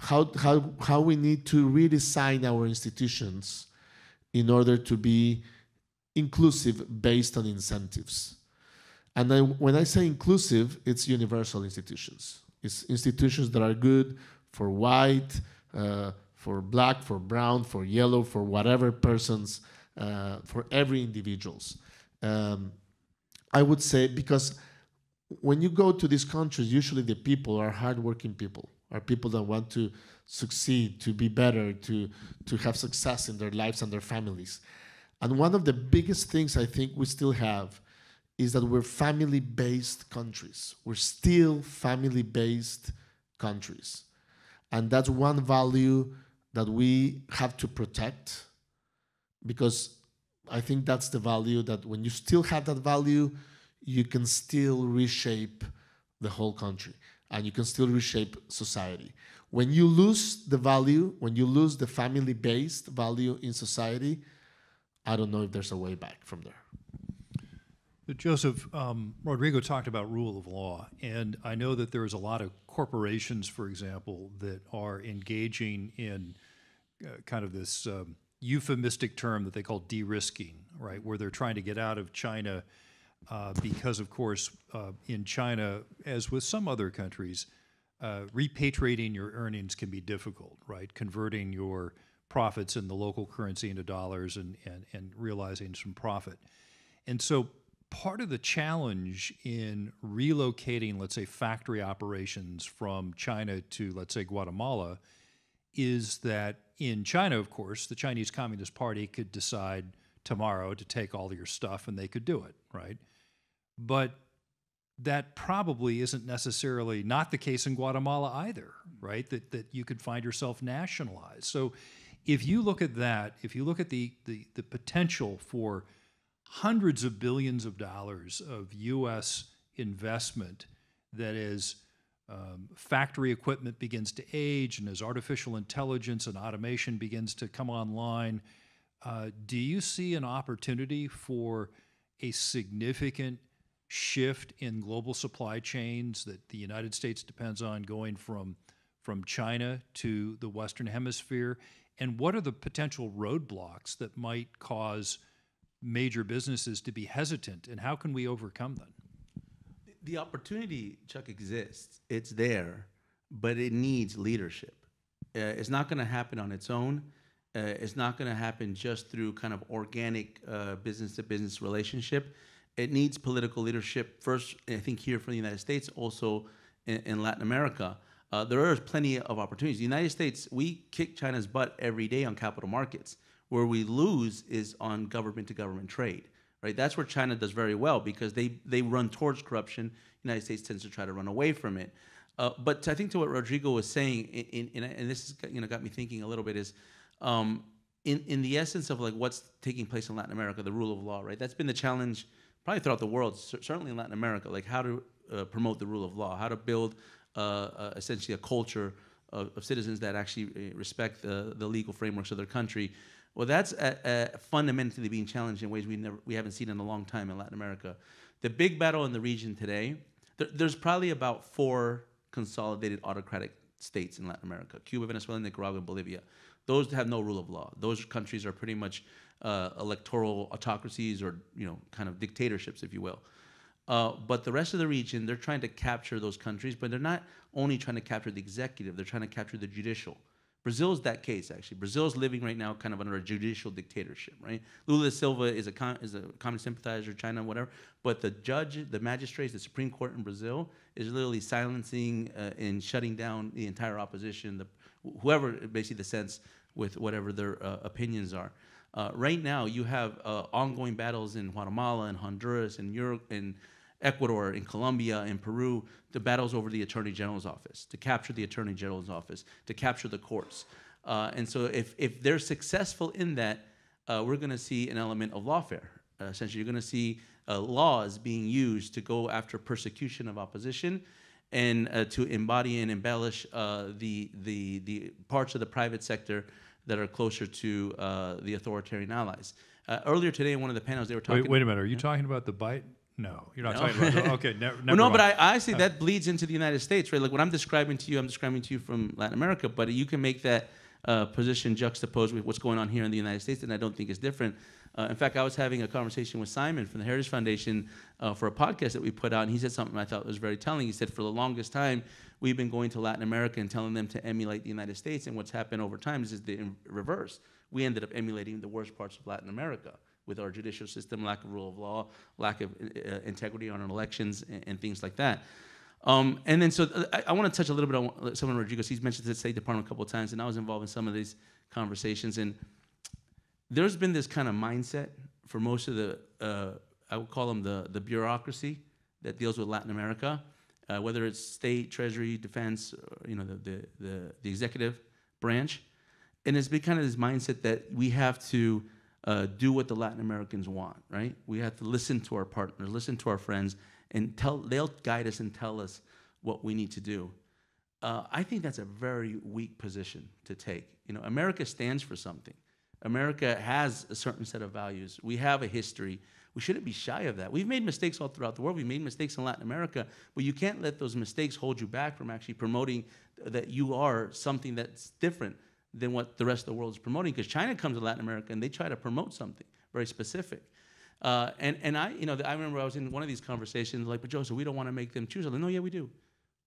Speaker 3: how we need to redesign our institutions in order to be inclusive based on incentives. And when I say inclusive, it's universal institutions. It's institutions that are good for white, for black, for brown, for yellow, for whatever persons, for every individuals. I would say, because when you go to these countries, usually the people are hardworking people, are people that want to succeed, to be better, to have success in their lives and their families. And one of the biggest things I think we still have is that we're family-based countries. We're still family-based countries. And that's one value that we have to protect, because I think that's the value that when you still have that value, you can still reshape the whole country and you can still reshape society. When you lose the value, when you lose the family-based value in society, I don't know if there's a way back from there.
Speaker 1: Joseph, Rodrigo talked about rule of law, and I know that there's a lot of corporations, for example, that are engaging in kind of this euphemistic term that they call de-risking, right, where they're trying to get out of China because, of course, in China, as with some other countries, repatriating your earnings can be difficult, right, converting your profits in the local currency into dollars and realizing some profit. And so part of the challenge in relocating, let's say, factory operations from China to, let's say, Guatemala is that in China, of course, the Chinese Communist Party could decide tomorrow to take all your stuff and they could do it, right? But that probably isn't necessarily not the case in Guatemala either, right? That you could find yourself nationalized. So if you look at that, if you look at the potential for hundreds of billions of dollars of U.S. investment that as factory equipment begins to age and as artificial intelligence and automation begins to come online, do you see an opportunity for a significant shift in global supply chains that the United States depends on going from China to the Western Hemisphere? And what are the potential roadblocks that might cause major businesses to be hesitant, and how can we overcome them?
Speaker 2: The opportunity, Chuck, exists. It's there, but it needs leadership. It's not going to happen on its own. It's not going to happen just through kind of organic business-to-business relationship. It needs political leadership first, I think, here from the United States, also in Latin America. There are plenty of opportunities. The United States, we kick China's butt every day on capital markets. Where we lose is on government-to-government trade, right? That's where China does very well because they run towards corruption. The United States tends to try to run away from it. But I think to what Rodrigo was saying, and this is, got me thinking a little bit, is in the essence of like what's taking place in Latin America, the rule of law, right? That's been the challenge probably throughout the world, certainly in Latin America, like how to promote the rule of law, how to build essentially a culture of citizens that actually respect the legal frameworks of their country. Well, that's fundamentally being challenged in ways we haven't seen in a long time in Latin America. The big battle in the region today, there's probably about 4 consolidated autocratic states in Latin America: Cuba, Venezuela, Nicaragua, and Bolivia. Those have no rule of law. Those countries are pretty much electoral autocracies, or kind of dictatorships, if you will. But the rest of the region, they're trying to capture those countries, but they're not only trying to capture the executive, they're trying to capture the judicial. Brazil's that case, actually. Brazil's living right now kind of under a judicial dictatorship, right? Lula da Silva is a communist sympathizer, China, whatever. But the judge, the magistrates, the Supreme Court in Brazil is literally silencing and shutting down the entire opposition, whoever basically dissents with whatever their opinions are. Right now, you have ongoing battles in Guatemala and Honduras and Europe and Ecuador, in Colombia, in Peru, the battles over the Attorney General's office, to capture the Attorney General's office, to capture the courts. And so if they're successful in that, we're going to see an element of lawfare. Essentially, you're going to see laws being used to go after persecution of opposition and to embody and embellish the parts of the private sector that are closer to the authoritarian allies. Earlier today in one of the panels, they were talking...
Speaker 1: Wait a minute. Are you talking about the bite? No, you're not talking about... Okay, never
Speaker 2: well, no,
Speaker 1: mind.
Speaker 2: but I see that bleeds into the United States, right? Like what I'm describing to you from Latin America, but you can make that position juxtaposed with what's going on here in the United States, and I don't think it's different. In fact, I was having a conversation with Simon from the Heritage Foundation for a podcast that we put out, and he said something I thought was very telling. He said, for the longest time, we've been going to Latin America and telling them to emulate the United States, and what's happened over time is the reverse. We ended up emulating the worst parts of Latin America with our judicial system, lack of rule of law, lack of integrity on elections, and things like that. And then so I want to touch a little bit on someone, Rodrigo. He's mentioned the State Department a couple of times, and I was involved in some of these conversations. And there's been this kind of mindset for most of the, I would call them the bureaucracy that deals with Latin America, whether it's state, treasury, defense, or, the executive branch. And it's been kind of this mindset that we have to do what the Latin Americans want, right? We have to listen to our partners, listen to our friends, and they'll guide us and tell us what we need to do. I think that's a very weak position to take. America stands for something. America has a certain set of values. We have a history. We shouldn't be shy of that. We've made mistakes all throughout the world. We've made mistakes in Latin America, but you can't let those mistakes hold you back from actually promoting that you are something that's different than what the rest of the world is promoting. Because China comes to Latin America and they try to promote something very specific. And I remember I was in one of these conversations like, but Joseph, we don't want to make them choose. I'm like, no, yeah, we do.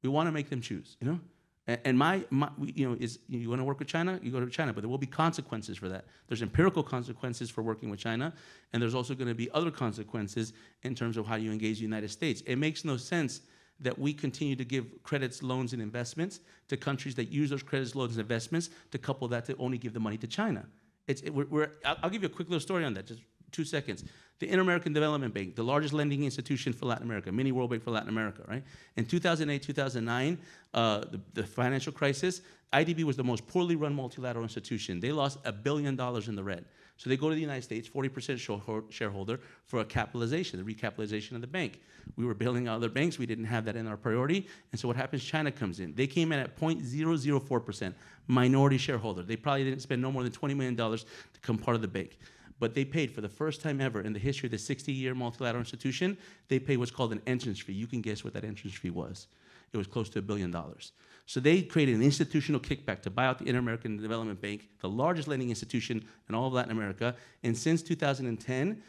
Speaker 2: We want to make them choose, And you want to work with China, you go to China, but there will be consequences for that. There's empirical consequences for working with China, and there's also going to be other consequences in terms of how you engage the United States. It makes no sense that we continue to give credits, loans, and investments to countries that use those credits, loans, and investments to couple that to only give the money to China. I'll give you a quick little story on that, just 2 seconds. The Inter-American Development Bank, the largest lending institution for Latin America, mini World Bank for Latin America, right? In 2008, 2009, the financial crisis, IDB was the most poorly run multilateral institution. They lost $1 billion in the red. So they go to the United States, 40% shareholder, for a capitalization, the recapitalization of the bank. We were bailing out other banks. We didn't have that in our priority. And so what happens? China comes in. They came in at 0.004%, minority shareholder. They probably didn't spend no more than $20 million to become part of the bank. But they paid, for the first time ever in the history of the 60-year multilateral institution, they paid what's called an entrance fee. You can guess what that entrance fee was. It was close to $1 billion. So they created an institutional kickback to buy out the Inter-American Development Bank, the largest lending institution in all of Latin America. And since 2010,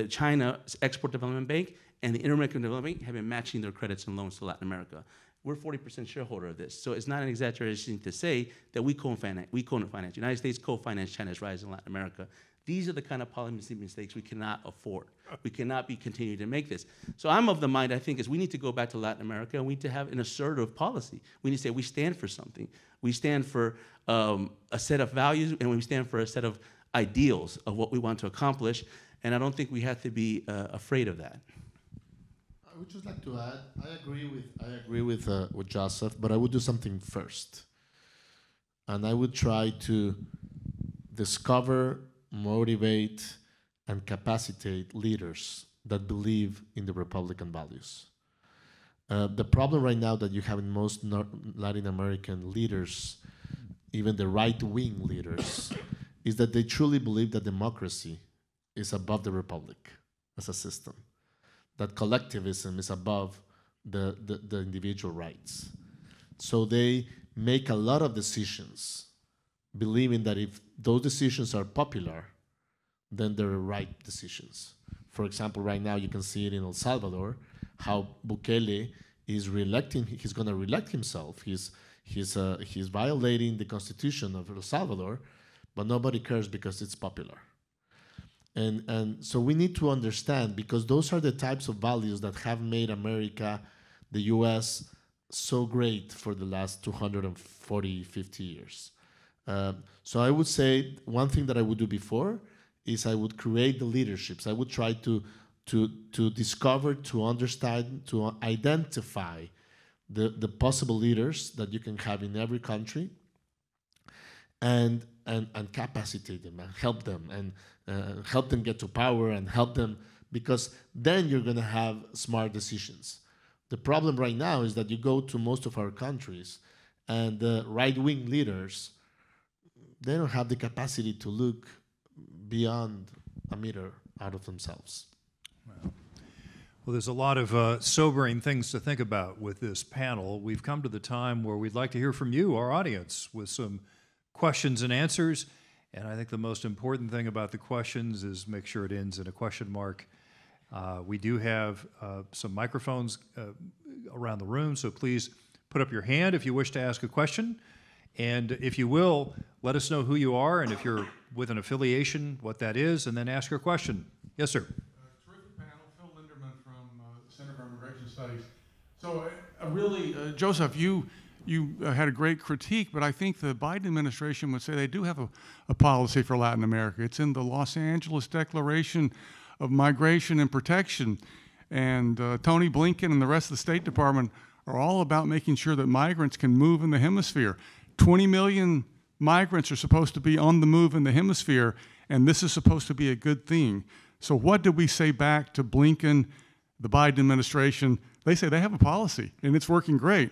Speaker 2: China's Export Development Bank and the Inter-American Development Bank have been matching their credits and loans to Latin America. We're 40% shareholder of this. So it's not an exaggeration to say that we co-finance. The United States co-finance China's rise in Latin America. These are the kind of policy mistakes we cannot afford. We cannot be continuing to make this. So I'm of the mind, I think, is we need to go back to Latin America and we need to have an assertive policy. We need to say we stand for something. We stand for a set of values, and we stand for a set of ideals of what we want to accomplish. And I don't think we have to be afraid of that.
Speaker 3: would just like to add. I agree with Joseph, but I would do something first, and I would try to discover, motivate, and capacitate leaders that believe in the Republican values. The problem right now that you have in most Latin American leaders, even the right-wing leaders, is that they truly believe that democracy is above the republic as a system, that collectivism is above the individual rights. So they make a lot of decisions believing that if those decisions are popular, then they're right decisions. For example, right now you can see it in El Salvador, how Bukele is reelecting, he's gonna reelect himself. He's violating the constitution of El Salvador, but nobody cares because it's popular. And so we need to understand, because those are the types of values that have made America, the US, so great for the last 240, 50 years. So I would say one thing that I would do before is I would create the leaderships. I would try to discover, to understand, to identify the possible leaders that you can have in every country, and capacitate them and help them, and help them get to power and help them, because then you're going to have smart decisions. The problem right now is that you go to most of our countries and the right-wing leaders, they don't have the capacity to look beyond a meter out of themselves.
Speaker 1: Well, there's a lot of sobering things to think about with this panel. We've come to the time where we'd like to hear from you, our audience, with some questions and answers. And I think the most important thing about the questions is make sure it ends in a question mark. We do have some microphones around the room, so please put up your hand if you wish to ask a question. And if you will, let us know who you are and if you're with an affiliation, what that is, and then ask your question. Yes, sir.
Speaker 4: Terrific panel. Phil Linderman from the Center for Immigration Studies. So really, Joseph, you had a great critique, but I think the Biden administration would say they do have a policy for Latin America. It's in the Los Angeles Declaration of Migration and Protection. And Tony Blinken and the rest of the State Department are all about making sure that migrants can move in the hemisphere. 20 million migrants are supposed to be on the move in the hemisphere, and this is supposed to be a good thing. So what did we say back to Blinken, the Biden administration? They say they have a policy, and it's working great.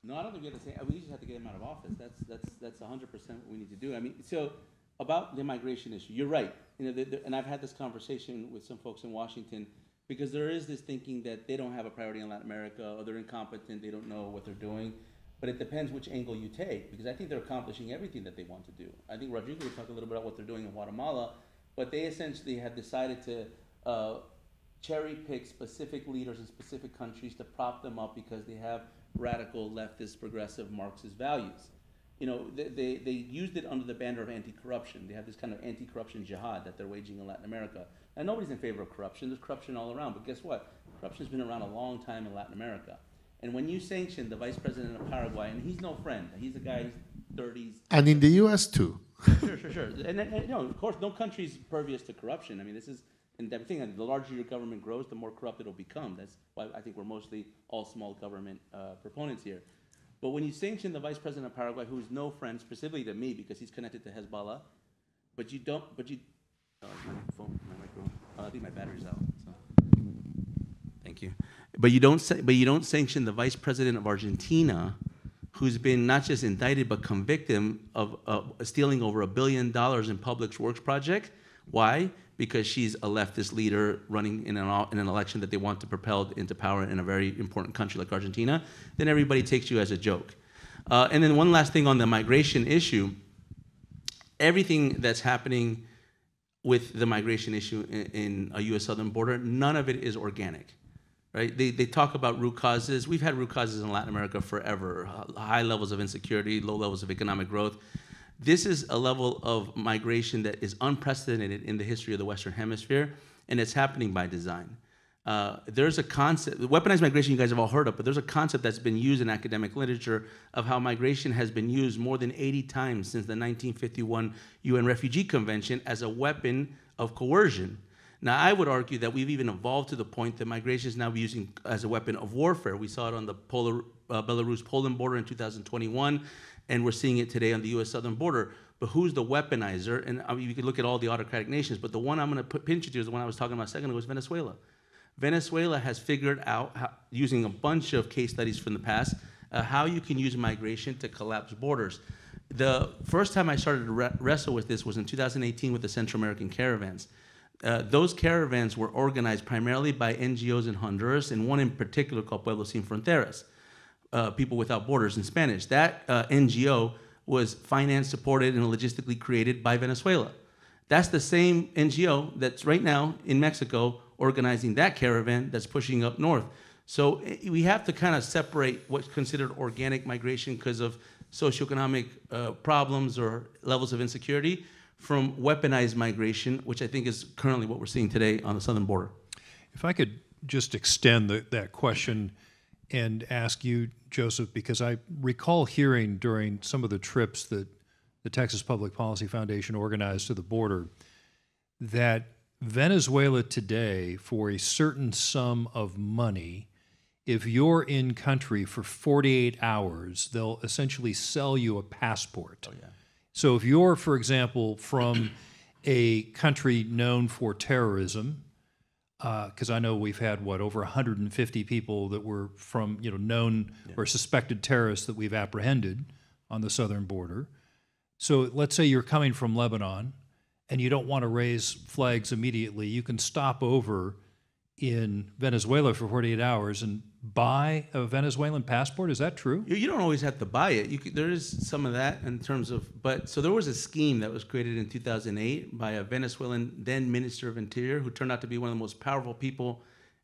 Speaker 2: No, I don't think we have to say. We just have to get him out of office. That's 100% what we need to do. I mean, so about the migration issue, you're right. You know, and I've had this conversation with some folks in Washington, because there is this thinking that they don't have a priority in Latin America, or they're incompetent, they don't know what they're doing. But it depends which angle you take, because I think they're accomplishing everything that they want to do. I think Rodrigo would talk a little bit about what they're doing in Guatemala, but they essentially have decided to cherry pick specific leaders in specific countries to prop them up because they have radical, leftist, progressive, Marxist values. You know, they used it under the banner of anti-corruption. They have this kind of anti-corruption jihad that they're waging in Latin America. And nobody's in favor of corruption. There's corruption all around. But guess what? Corruption's been around a long time in Latin America. And when you sanction the vice president of Paraguay, and he's no friend, he's a guy 30s.
Speaker 3: And in the U.S. too.
Speaker 2: Sure. And you know, of course, no country's pervious to corruption. I mean, this is, and the thing, the larger your government grows, the more corrupt it'll become. That's why I think we're mostly all small government proponents here. But when you sanction the vice president of Paraguay, who's no friend, specifically to me, because he's connected to Hezbollah, oh, my microphone. I think my battery's out. So. Thank you. But you don't sanction the vice president of Argentina, who's been not just indicted but convicted of stealing over $1 billion in public works project. Why? Because she's a leftist leader running in an election that they want to propel into power in a very important country like Argentina. Then everybody takes you as a joke. And then one last thing on the migration issue. Everything that's happening with the migration issue in a U.S. southern border, none of it is organic. Right? They talk about root causes. We've had root causes in Latin America forever. High levels of insecurity, low levels of economic growth. This is a level of migration that is unprecedented in the history of the Western Hemisphere, and it's happening by design. There's a concept, weaponized migration you guys have all heard of, but there's a concept that's been used in academic literature of how migration has been used more than 80 times since the 1951 UN Refugee Convention as a weapon of coercion. Now, I would argue that we've even evolved to the point that migration is now using as a weapon of warfare. We saw it on the Belarus-Poland border in 2021, and we're seeing it today on the U.S. southern border. But who's the weaponizer? And I mean, you could look at all the autocratic nations, but the one I'm going to pinch you to is the one I was talking about a second ago, was Venezuela. Venezuela has figured out, using a bunch of case studies from the past, how you can use migration to collapse borders. The first time I started to wrestle with this was in 2018 with the Central American caravans. Those caravans were organized primarily by NGOs in Honduras, and one in particular called Pueblos Sin Fronteras, People Without Borders in Spanish. That NGO was financed, supported, and logistically created by Venezuela. That's the same NGO that's right now in Mexico organizing that caravan that's pushing up north. So we have to kind of separate what's considered organic migration because of socioeconomic problems or levels of insecurity from weaponized migration, which I think is currently what we're seeing today on the southern border.
Speaker 1: If I could just extend that question and ask you, Joseph, because I recall hearing during some of the trips that the Texas Public Policy Foundation organized to the border that Venezuela today, for a certain sum of money, if you're in country for 48 hours, they'll essentially sell you a passport.
Speaker 2: Oh, yeah.
Speaker 1: So if you're, for example, from a country known for terrorism, because I know we've had, over 150 people that were from, known or suspected terrorists that we've apprehended on the southern border. So let's say you're coming from Lebanon and you don't want to raise flags immediately. You can stop over in Venezuela for 48 hours and buy a Venezuelan passport. Is that true?
Speaker 2: You don't always have to buy it. There is some of that in terms of, so there was a scheme that was created in 2008 by a Venezuelan then Minister of Interior who turned out to be one of the most powerful people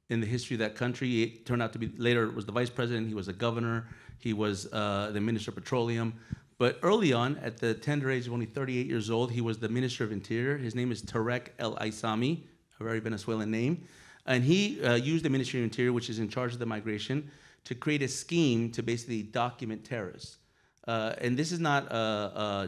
Speaker 2: in the history of that country. He turned out to be, later was the vice president, he was a governor, he was the Minister of Petroleum. But early on, at the tender age of only 38 years old, he was the Minister of Interior. His name is Tarek El Isami, a very Venezuelan name. And he used the Ministry of Interior, which is in charge of the migration, to create a scheme to basically document terrorists. And this is not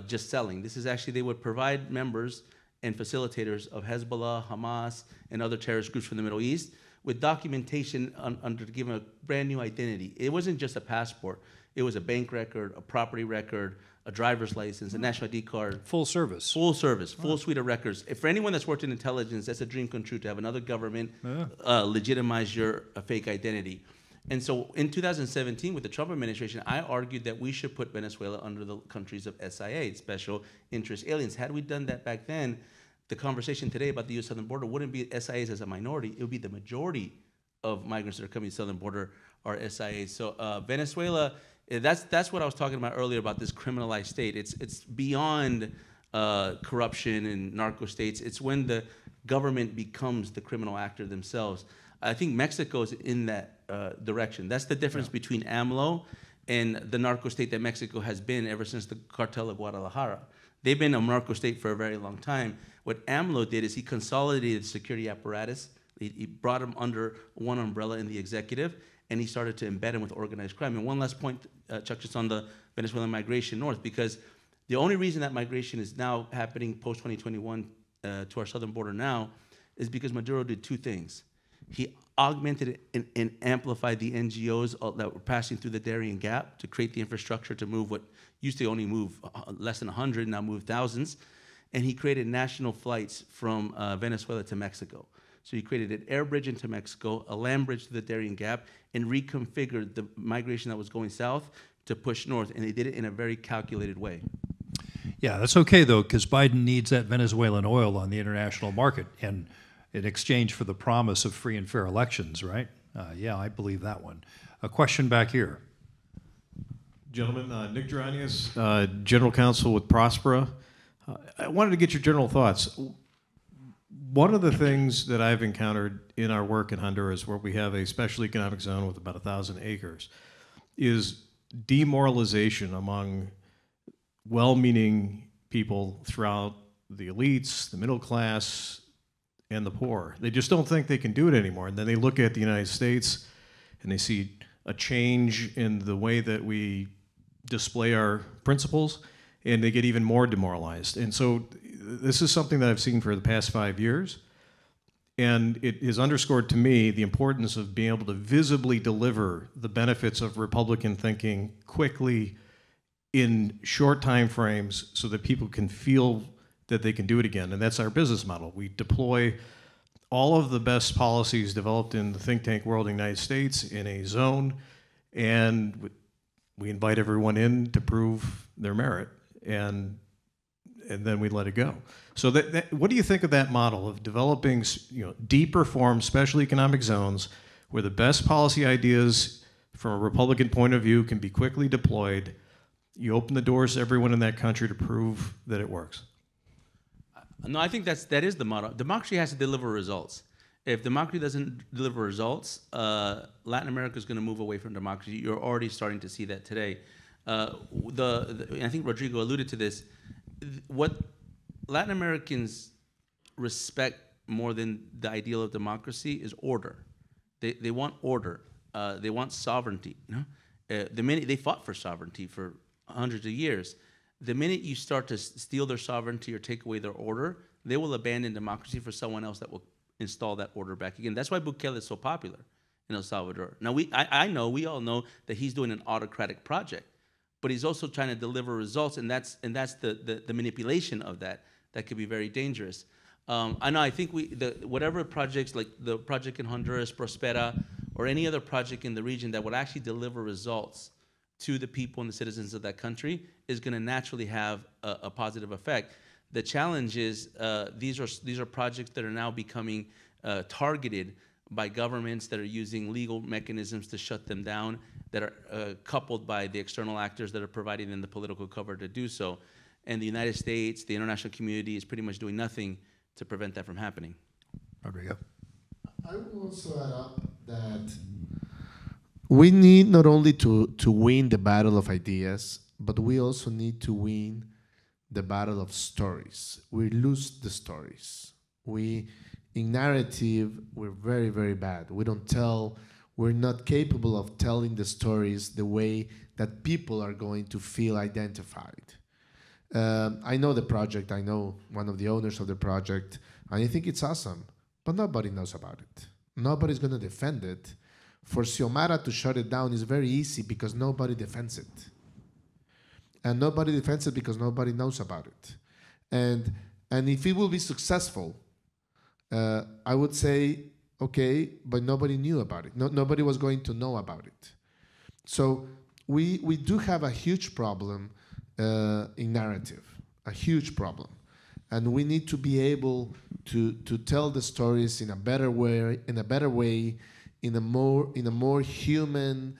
Speaker 2: just selling. This is actually, they would provide members and facilitators of Hezbollah, Hamas, and other terrorist groups from the Middle East with documentation to give them a brand new identity. It wasn't just a passport. It was a bank record, a property record, a driver's license, a national ID card.
Speaker 1: Full service.
Speaker 2: Full service, full suite of records. For anyone that's worked in intelligence, that's a dream come true to have another government legitimize your fake identity. And so in 2017, with the Trump administration, I argued that we should put Venezuela under the countries of SIA, special interest aliens. Had we done that back then, the conversation today about the U.S. southern border wouldn't be SIAs as a minority. It would be the majority of migrants that are coming to the southern border are SIAs. So Venezuela, that's what I was talking about earlier about this criminalized state. It's beyond corruption and narco states. It's when the government becomes the criminal actor themselves. I think Mexico is in that direction. That's the difference between AMLO and the narco state that Mexico has been ever since the cartel of Guadalajara. They've been a narco state for a very long time. What AMLO did is he consolidated the security apparatus. He brought them under one umbrella in the executive, and he started to embed them with organized crime. And one last point, Chuck, just on the Venezuelan migration north, because the only reason that migration is now happening post-2021 to our southern border now is because Maduro did two things. He augmented and amplified the NGOs that were passing through the Darien Gap to create the infrastructure to move what used to only move less than 100, now move thousands. And he created national flights from Venezuela to Mexico. So he created an air bridge into Mexico, a land bridge to the Darien Gap, and reconfigured the migration that was going south to push north. And they did it in a very calculated way.
Speaker 1: Yeah, that's okay, though, because Biden needs that Venezuelan oil on the international market and in exchange for the promise of free and fair elections, right? Yeah, I believe that one. A question back here.
Speaker 5: Gentlemen, Nick Geranius, General Counsel with Prospera. I wanted to get your general thoughts. One of the things that I've encountered in our work in Honduras, where we have a special economic zone with about 1,000 acres, is demoralization among well-meaning people throughout the elites, the middle class, and the poor. They just don't think they can do it anymore. And then they look at the United States and they see a change in the way that we display our principles, and they get even more demoralized. And so this is something that I've seen for the past 5 years. And it has underscored to me the importance of being able to visibly deliver the benefits of Republican thinking quickly in short time frames so that people can feel that they can do it again. And that's our business model. We deploy all of the best policies developed in the think tank world in the United States in a zone, and we invite everyone in to prove their merit, and then we let it go. So what do you think of that model of developing deeper form special economic zones where the best policy ideas from a Republican point of view can be quickly deployed? You open the doors to everyone in that country to prove that it works.
Speaker 2: No, I think that is the model. Democracy has to deliver results. If democracy doesn't deliver results, Latin America is going to move away from democracy. You're already starting to see that today. I think Rodrigo alluded to this. What Latin Americans respect more than the ideal of democracy is order. They want order. They want sovereignty. The minute they fought for sovereignty for hundreds of years, the minute you start to steal their sovereignty or take away their order, they will abandon democracy for someone else that will install that order back again. That's why Bukele is so popular in El Salvador. Now, we all know that he's doing an autocratic project, but he's also trying to deliver results, and that's the manipulation of that could be very dangerous. I think whatever projects like the project in Honduras, Prospera, or any other project in the region that would actually deliver results to the people and the citizens of that country is going to naturally have a positive effect. The challenge is these are projects that are now becoming targeted by governments that are using legal mechanisms to shut them down, that are coupled by the external actors that are providing them the political cover to do so. And the United States, the international community, is pretty much doing nothing to prevent that from happening.
Speaker 1: Rodrigo.
Speaker 3: I will also add up that we need not only to win the battle of ideas, but we also need to win the battle of stories. We lose the stories. In narrative, we're very, very bad. We're not capable of telling the stories the way that people are going to feel identified. I know the project, I know one of the owners of the project, and I think it's awesome, but nobody knows about it. Nobody's going to defend it. For Xiomara to shut it down is very easy because nobody defends it. And nobody defends it because nobody knows about it. And if it will be successful, I would say, okay, but nobody knew about it. Nobody was going to know about it. So we do have a huge problem in narrative, a huge problem. And we need to be able to tell the stories in a better way, in a more human,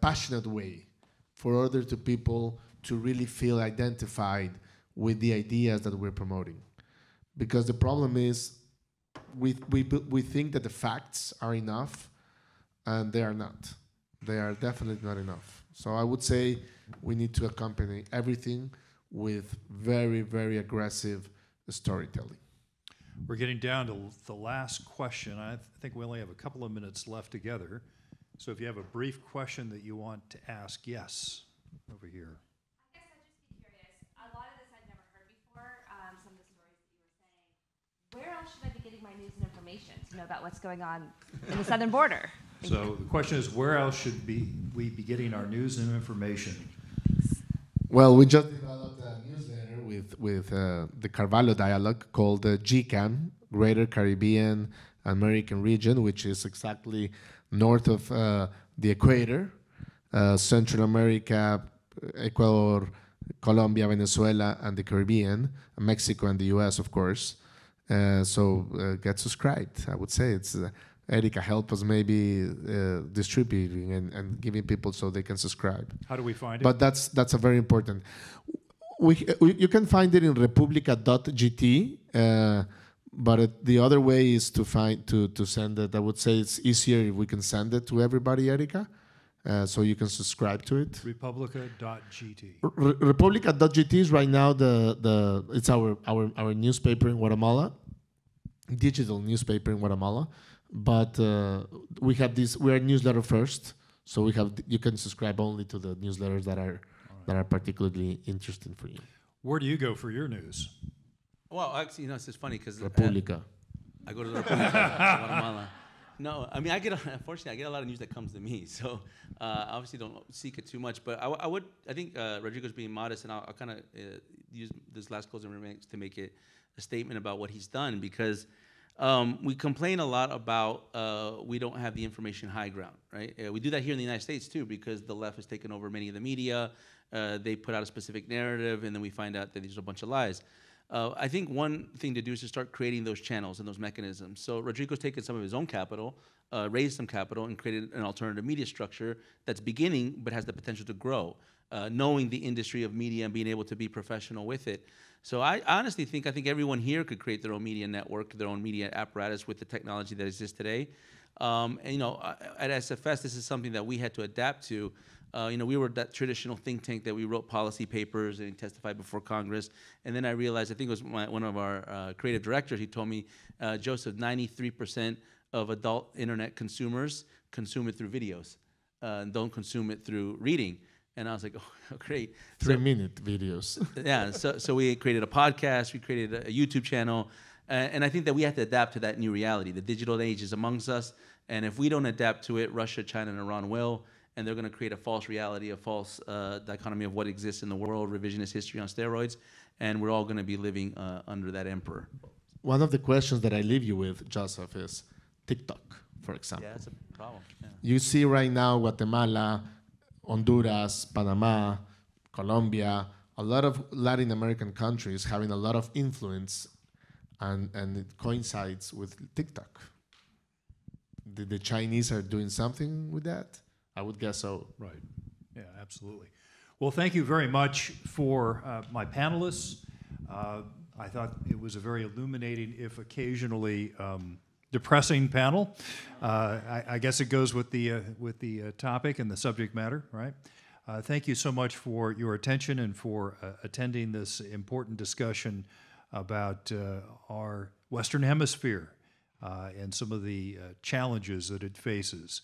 Speaker 3: passionate way, for other people to really feel identified with the ideas that we're promoting. Because the problem is, we think that the facts are enough, and they are not. They are definitely not enough. So I would say we need to accompany everything with very, very aggressive storytelling.
Speaker 1: We're getting down to the last question. I think we only have a couple of minutes left together. So if you have a brief question that you want to ask, yes, over here.
Speaker 6: I guess I'd just be curious. A lot of this I've never heard before, some of the stories that you were saying. Where else should I be getting my news and information to know about what's going on in the southern border?
Speaker 1: So the question is, where else should we be getting our news and information?
Speaker 3: Well, we just developed a newsletter with the Carvalho Dialogue called GCAM, Greater Caribbean American Region, which is exactly north of the equator, Central America, Ecuador, Colombia, Venezuela, and the Caribbean, Mexico and the US, of course. So get subscribed. I would say it's Erica help us maybe distributing and giving people so they can subscribe.
Speaker 1: How do we find it?
Speaker 3: But that's a very important. You can find it in republica.gt, but the other way is to send it. I would say it's easier if we can send it to everybody, Erica, so you can subscribe to it.
Speaker 1: Republica.gt.
Speaker 3: Republica.gt is right now it's our newspaper in Guatemala, digital newspaper in Guatemala. But we are newsletter first, so you can subscribe only to the newsletters that are particularly interesting for you.
Speaker 1: Where do you go for your news?
Speaker 2: Well, actually, it's just funny because
Speaker 3: Republica.
Speaker 2: I go to the Republica, Guatemala. No, I mean, unfortunately, I get a lot of news that comes to me, so obviously don't seek it too much. But I think Rodrigo's being modest, and I'll kind of use this last closing remarks to make it a statement about what he's done, because we complain a lot about we don't have the information high ground, right? We do that here in the United States too, because the left has taken over many of the media. They put out a specific narrative, and then we find out that these are a bunch of lies. I think one thing to do is to start creating those channels and those mechanisms. So Rodrigo's taken some of his own capital, raised some capital, and created an alternative media structure that's beginning but has the potential to grow, knowing the industry of media and being able to be professional with it. So I honestly think everyone here could create their own media network, their own media apparatus with the technology that exists today. And at SFS, this is something that we had to adapt to. We were that traditional think tank that we wrote policy papers and testified before Congress. And then I realized, I think it was one of our creative directors, he told me, Joseph, 93% of adult internet consumers consume it through videos and don't consume it through reading. And I was like, oh, great.
Speaker 3: 3-minute videos.
Speaker 2: Yeah, so we created a podcast, we created a YouTube channel, and I think that we have to adapt to that new reality. The digital age is amongst us, and if we don't adapt to it, Russia, China, and Iran will, and they're going to create a false reality, a false dichotomy of what exists in the world, revisionist history on steroids, and we're all going to be living under that emperor.
Speaker 3: One of the questions that I leave you with, Joseph, is TikTok, for example.
Speaker 2: Yeah, that's a problem. Yeah.
Speaker 3: You see right now Guatemala, Honduras, Panama, Colombia, a lot of Latin American countries having a lot of influence, and it coincides with TikTok. The Chinese are doing something with that? I would guess so.
Speaker 1: Right. Yeah, absolutely. Well, thank you very much for my panelists. I thought it was a very illuminating, if occasionally depressing panel. I guess it goes with the topic and the subject matter, right? Thank you so much for your attention and for attending this important discussion about our Western Hemisphere and some of the challenges that it faces.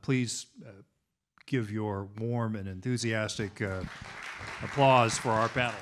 Speaker 1: Please give your warm and enthusiastic applause for our panel.